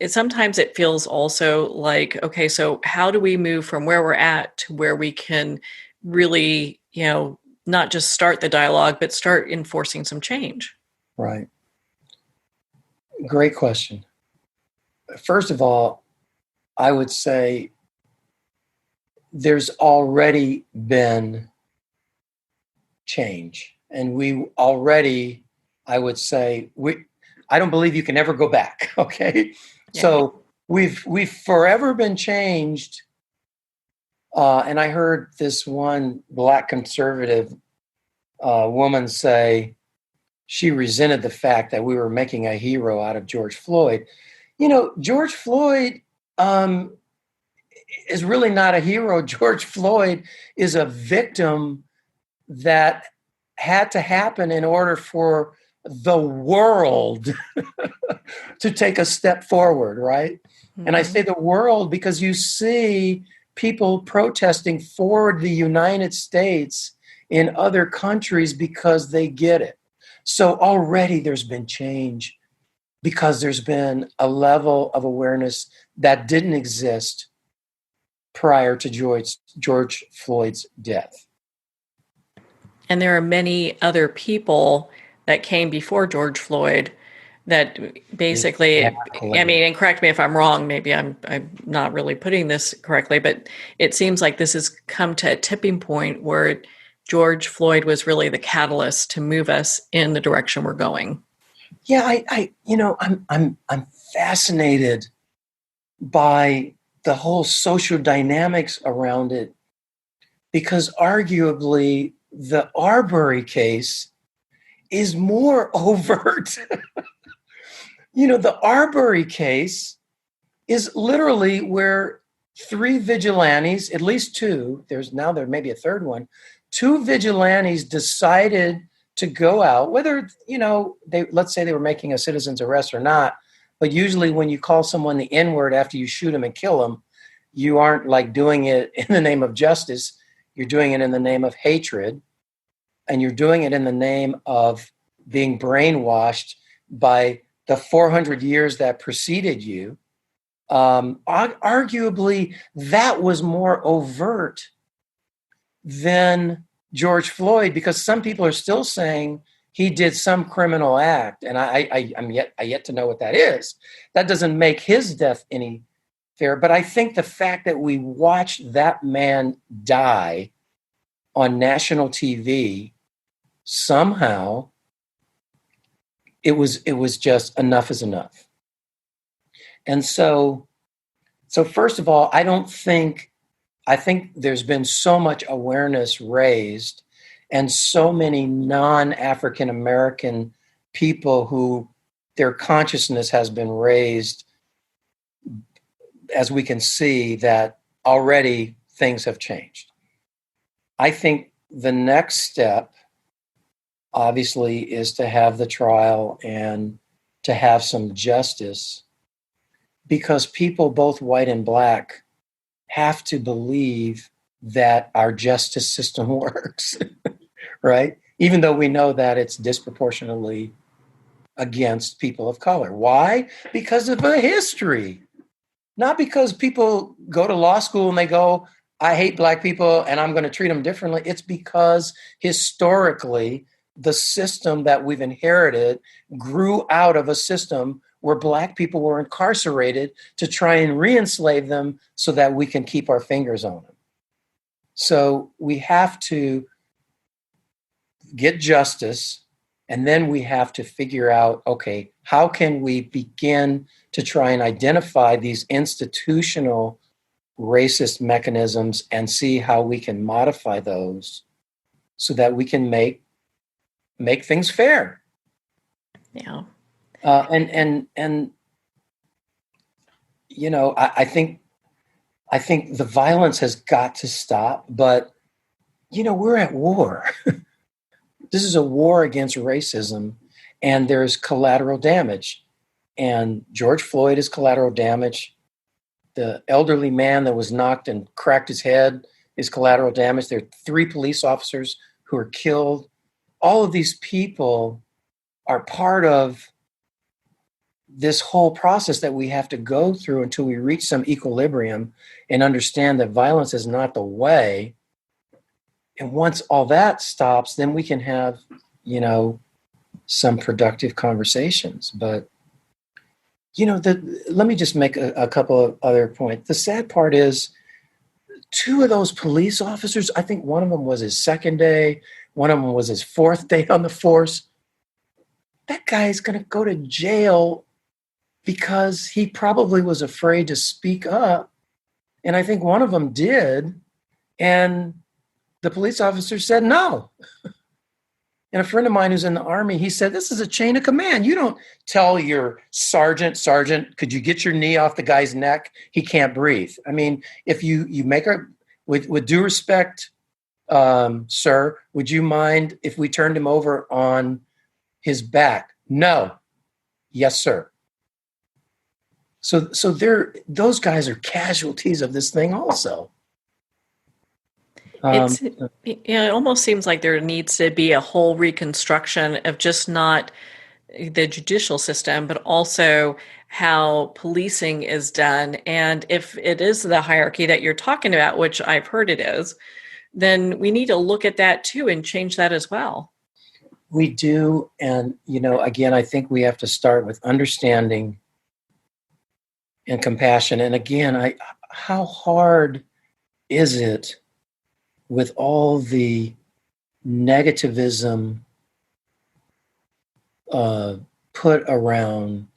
sometimes it feels also like, okay, so how do we move from where we're at to where we can really, not just start the dialogue, but start enforcing some change?
Right. Great question. First of all, I would say there's already been change. And we already, I would say, I don't believe you can ever go back. Okay. Yeah. So we've forever been changed. And I heard this one black conservative woman say she resented the fact that we were making a hero out of George Floyd. George Floyd is really not a hero. George Floyd is a victim that had to happen in order for the world to take a step forward, right? Mm-hmm. And I say the world because you see people protesting for the United States in other countries because they get it. So already there's been change because there's been a level of awareness that didn't exist prior to George Floyd's death.
And there are many other people that came before George Floyd that basically, exactly. I mean, and correct me if I'm wrong, maybe I'm not really putting this correctly, but it seems like this has come to a tipping point where George Floyd was really the catalyst to move us in the direction we're going.
Yeah, I'm fascinated by the whole social dynamics around it, because arguably the Arbery case is more overt. The Arbery case is literally where three vigilantes, at least two, there may be a third one, two vigilantes decided to go out, whether, let's say they were making a citizen's arrest or not, but usually when you call someone the N-word after you shoot them and kill them, you aren't like doing it in the name of justice. You're doing it in the name of hatred, and you're doing it in the name of being brainwashed by the 400 years that preceded you. Arguably, that was more overt than George Floyd, because some people are still saying he did some criminal act, and I'm yet to know what that is. That doesn't make his death any fair, but I think the fact that we watched that man die on national TV, somehow it was just enough is enough. And so first of all, I think there's been so much awareness raised, and so many non-African American people who their consciousness has been raised, as we can see, that already things have changed. I think the next step, obviously, is to have the trial and to have some justice, because people, both white and black, have to believe that our justice system works, right? Even though we know that it's disproportionately against people of color. Why? Because of a history. Not because people go to law school and they go, I hate black people and I'm going to treat them differently. It's because historically, the system that we've inherited grew out of a system where black people were incarcerated to try and re-enslave them so that we can keep our fingers on them. So we have to get justice, and then we have to figure out, okay, how can we begin to try and identify these institutional racist mechanisms and see how we can modify those so that we can make things fair.
Yeah.
And you know, I think the violence has got to stop, but you know, we're at war. This is a war against racism, and there's collateral damage. And George Floyd is collateral damage. The elderly man that was knocked and cracked his head is collateral damage. There are 3 police officers who are killed. All of these people are part of this whole process that we have to go through until we reach some equilibrium and understand that violence is not the way. And once all that stops, then we can have, you know, some productive conversations. But, you know, let me just make a couple of other points. The sad part is 2 of those police officers, I think one of them was his 2nd day, one of them was his 4th day on the force. That guy is going to go to jail because he probably was afraid to speak up. And I think one of them did. And the police officer said no. And a friend of mine who's in the Army, he said, this is a chain of command. You don't tell your sergeant, could you get your knee off the guy's neck? He can't breathe. I mean, if you make with due respect, sir, would you mind if we turned him over on his back? No. Yes, sir. So those guys are casualties of this thing also.
It almost seems like there needs to be a whole reconstruction of just not the judicial system, but also how policing is done. And if it is the hierarchy that you're talking about, which I've heard it is, then we need to look at that too and change that as well.
We do. And, you know, again, I think we have to start with understanding and compassion. And again, how hard is it with all the negativism put around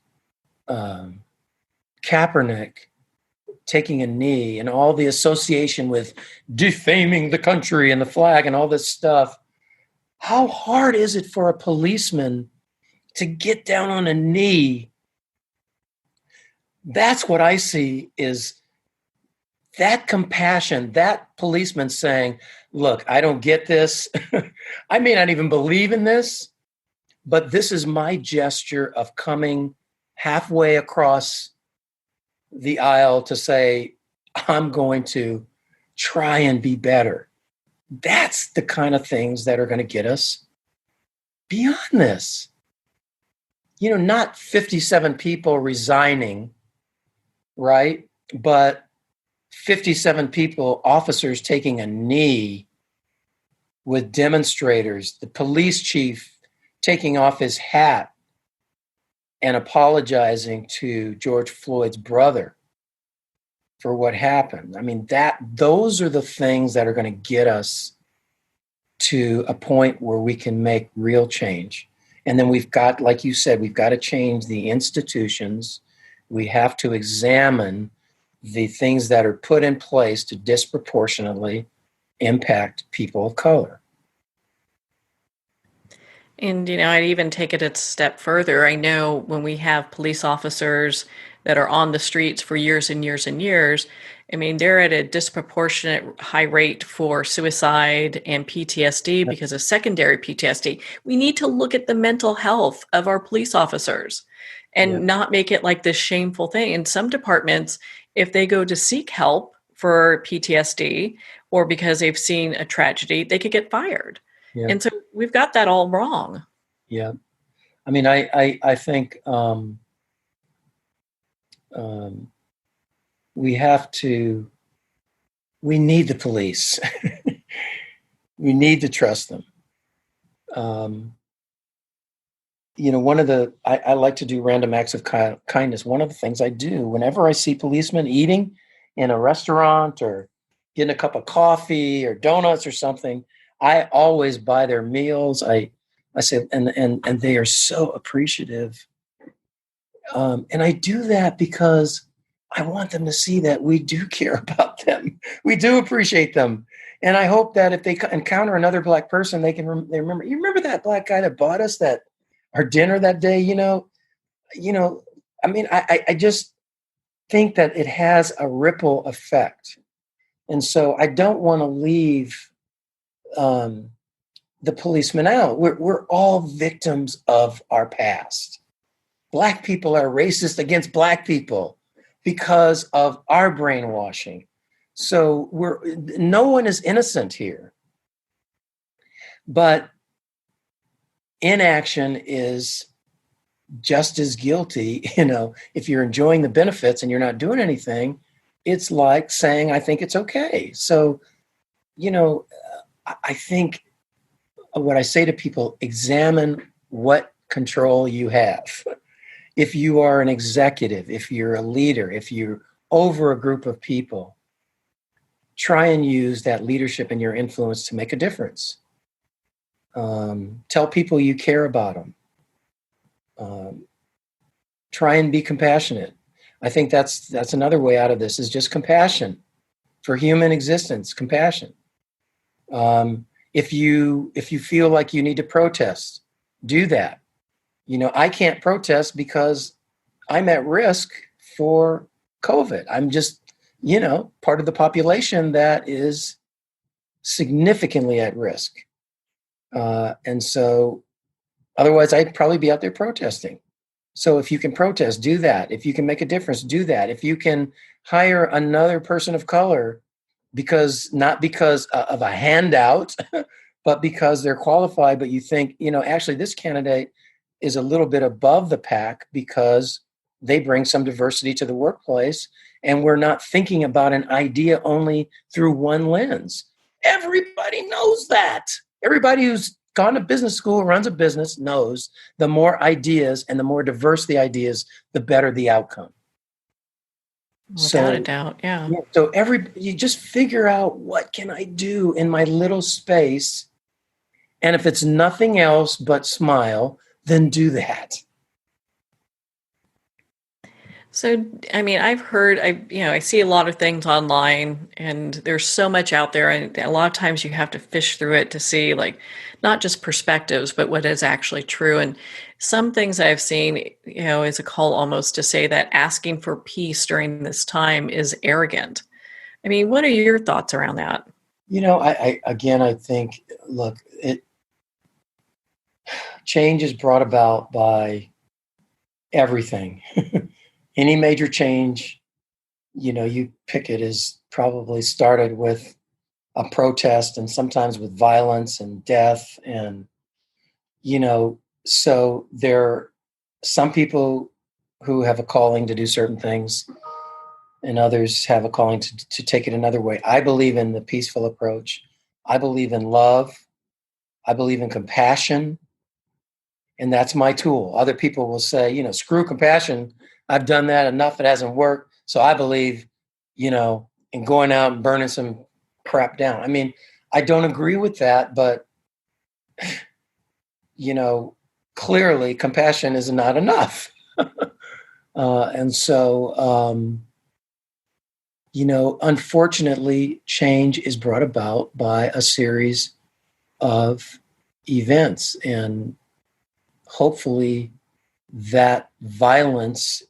Kaepernick taking a knee and all the association with defaming the country and the flag and all this stuff? How hard is it for a policeman to get down on a knee? That's what I see, is that compassion, that policeman saying, look, I don't get this. I may not even believe in this, but this is my gesture of coming halfway across the aisle to say, I'm going to try and be better. That's the kind of things that are going to get us beyond this. You know, not 57 people resigning, right? But 57 people, officers taking a knee with demonstrators, the police chief taking off his hat and apologizing to George Floyd's brother for what happened. I mean, those are the things that are going to get us to a point where we can make real change. And then we've got, like you said, we've got to change the institutions. We have to examine the things that are put in place to disproportionately impact people of color.
And, I'd even take it a step further. I know when we have police officers that are on the streets for years and years and years, I mean, they're at a disproportionate high rate for suicide and PTSD because of secondary PTSD. We need to look at the mental health of our police officers
Yeah.
and not make it like this shameful thing. In some departments, if they go to seek help for PTSD or because they've seen a tragedy, they could get fired.
Yeah.
And so we've got that all wrong.
Yeah. I mean, I think we need the police. We need to trust them. I like to do random acts of kindness. One of the things I do whenever I see policemen eating in a restaurant or getting a cup of coffee or donuts or something, I always buy their meals. I say, and they are so appreciative. And I do that because I want them to see that we do care about them. We do appreciate them. And I hope that if they encounter another Black person, they remember, you remember that Black guy that bought us our dinner that day, I mean, I just think that it has a ripple effect. And so I don't want to leave the policeman out. We're all victims of our past. Black people are racist against Black people because of our brainwashing. So no one is innocent here. But inaction is just as guilty. If you're enjoying the benefits and you're not doing anything, it's like saying, I think it's okay. So, I think what I say to people, examine what control you have. If you are an executive, if you're a leader, if you're over a group of people, try and use that leadership and your influence to make a difference. Tell people you care about them. Try and be compassionate. I think that's another way out of this, is just compassion for human existence, compassion. If you feel like you need to protest, do that. I can't protest because I'm at risk for COVID. I'm just, part of the population that is significantly at risk. And so otherwise I'd probably be out there protesting. So if you can protest, do that. If you can make a difference, do that. If you can hire another person of color not because of a handout, but because they're qualified, but you think, actually this candidate is a little bit above the pack because they bring some diversity to the workplace, and we're not thinking about an idea only through one lens. Everybody knows that. Everybody who's gone to business school, runs a business, knows the more ideas and the more diverse the ideas, the better the outcome.
Without a doubt, yeah.
So you just figure out, what can I do in my little space? And if it's nothing else but smile, then do that.
So, I mean, I see a lot of things online, and there's so much out there, and a lot of times you have to fish through it to see, like, not just perspectives, but what is actually true. And some things I've seen, is a call almost to say that asking for peace during this time is arrogant. I mean, what are your thoughts around that?
I think, look, change is brought about by everything. Any major change, you pick it, is probably started with a protest and sometimes with violence and death. And, so there are some people who have a calling to do certain things, and others have a calling to take it another way. I believe in the peaceful approach. I believe in love. I believe in compassion. And that's my tool. Other people will say, screw compassion. I've done that enough. It hasn't worked. So I believe, in going out and burning some crap down. I mean, I don't agree with that, but, clearly compassion is not enough. And so, unfortunately, change is brought about by a series of events. And hopefully that violence,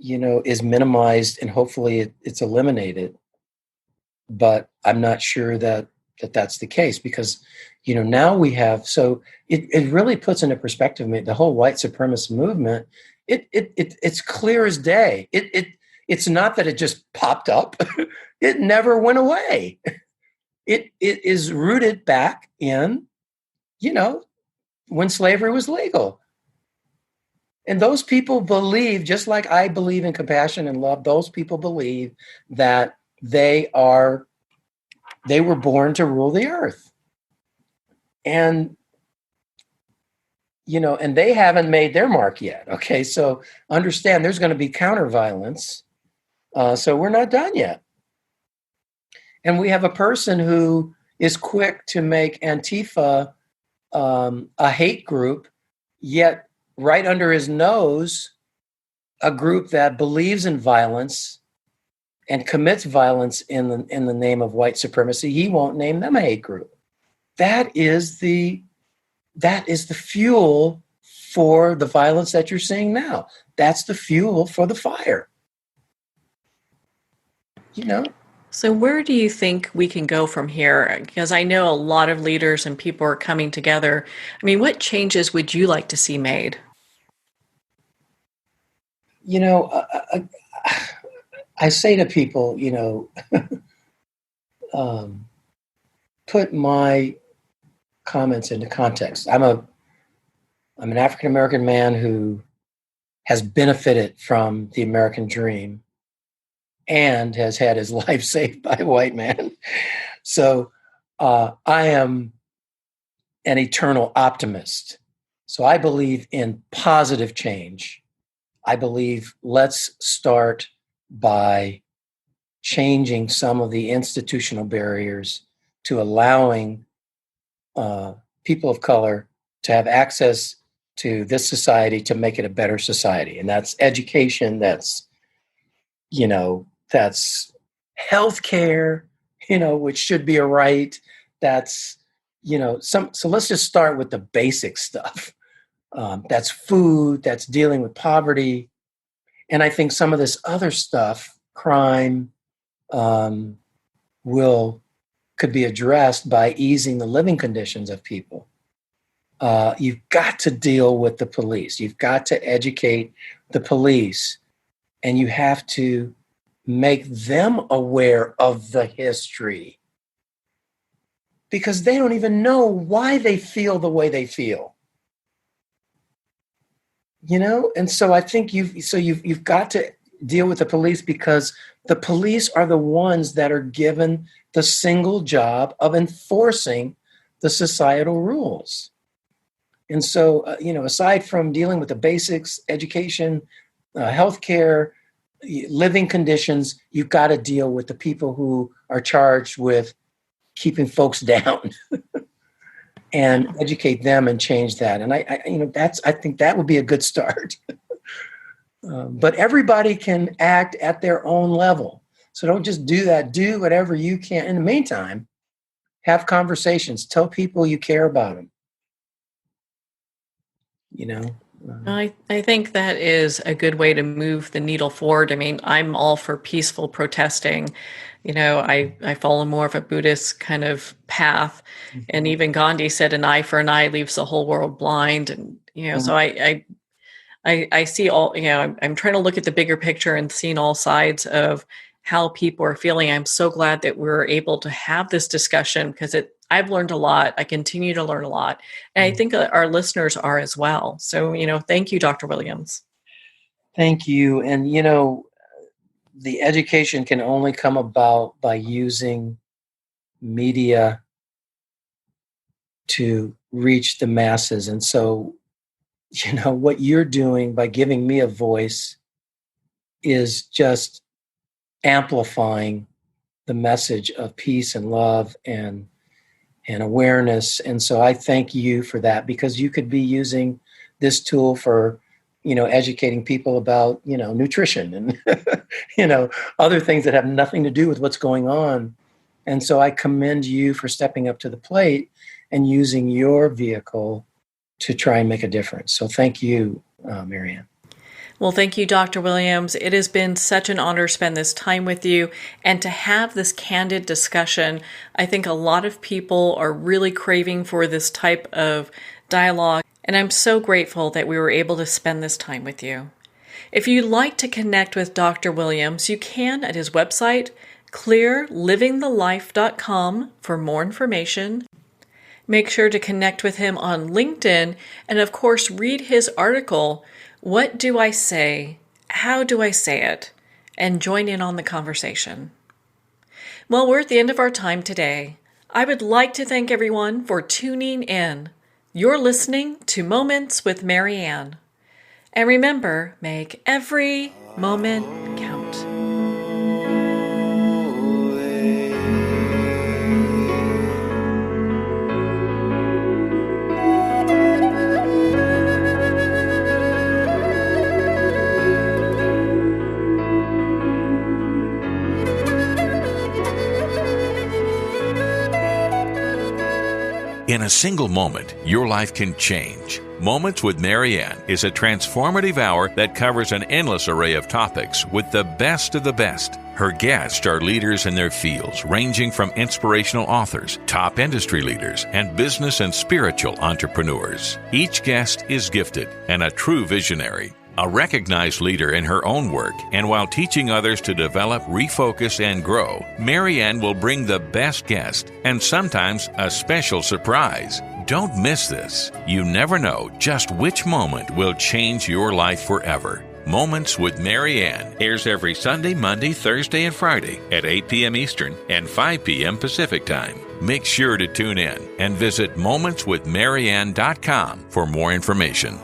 is minimized, and hopefully it's eliminated. But I'm not sure that that's the case, because, now we have, so it really puts into perspective the whole white supremacist movement. It's clear as day. It's not that it just popped up. It never went away. It is rooted back in, when slavery was legal. And those people believe, just like I believe in compassion and love, those people believe that they were born to rule the earth. And, and they haven't made their mark yet. Okay. So understand there's going to be counter violence. So we're not done yet. And we have a person who is quick to make Antifa a hate group, yet right under his nose, a group that believes in violence and commits violence in the name of white supremacy. He won't name them a hate group. That is the fuel for the violence that you're seeing now. That's the fuel for the fire.
So where do you think we can go from here? Because I know a lot of leaders and people are coming together. I mean, what changes would you like to see made?
I say to people, put my comments into context. I'm an African American man who has benefited from the American dream and has had his life saved by a white man. So I am an eternal optimist. So I believe in positive change. I believe let's start by changing some of the institutional barriers to allowing people of color to have access to this society, to make it a better society. And that's education, that's healthcare, which should be a right. That's, so let's just start with the basic stuff. That's food, that's dealing with poverty. And I think some of this other stuff, crime, could be addressed by easing the living conditions of people. You've got to deal with the police. You've got to educate the police, and you have to make them aware of the history, because they don't even know why they feel the way they feel. And so I think you've got to deal with the police, because the police are the ones that are given the single job of enforcing the societal rules. And so, aside from dealing with the basics, education, healthcare, living conditions, you've got to deal with the people who are charged with keeping folks down and educate them and change that. And I think that would be a good start. But everybody can act at their own level. So don't just do that. Do whatever you can. In the meantime, have conversations. Tell people you care about them.
I think that is a good way to move the needle forward. I mean, I'm all for peaceful protesting. I follow more of a Buddhist kind of path. Mm-hmm. And even Gandhi said an eye for an eye leaves the whole world blind. And, mm-hmm. So I see all, I'm trying to look at the bigger picture and seeing all sides of how people are feeling. I'm so glad that we're able to have this discussion, because I've learned a lot. I continue to learn a lot. And I think our listeners are as well. So, thank you, Dr. Williams.
Thank you. And, the education can only come about by using media to reach the masses. And so, what you're doing by giving me a voice is just amplifying the message of peace and love and awareness. And so I thank you for that, because you could be using this tool for, educating people about, nutrition and, other things that have nothing to do with what's going on. And so I commend you for stepping up to the plate and using your vehicle to try and make a difference. So thank you, Marianne.
Well, thank you, Dr. Williams. It has been such an honor to spend this time with you and to have this candid discussion. I think a lot of people are really craving for this type of dialogue, and I'm so grateful that we were able to spend this time with you. If you'd like to connect with Dr. Williams, you can at his website, clearlivingthelife.com, for more information. Make sure to connect with him on LinkedIn, and of course, read his article, What Do I Say? How Do I Say It? And join in on the conversation. Well, we're at the end of our time today. I would like to thank everyone for tuning in. You're listening to Moments with Marianne. And remember, make every moment count.
In a single moment, your life can change. Moments with Marianne is a transformative hour that covers an endless array of topics with the best of the best. Her guests are leaders in their fields, ranging from inspirational authors, top industry leaders, and business and spiritual entrepreneurs. Each guest is gifted and a true visionary, a recognized leader in her own work, and while teaching others to develop, refocus, and grow, Marianne will bring the best guest and sometimes a special surprise. Don't miss this. You never know just which moment will change your life forever. Moments with Marianne airs every Sunday, Monday, Thursday, and Friday at 8 p.m. Eastern and 5 p.m. Pacific Time. Make sure to tune in and visit momentswithmarianne.com for more information.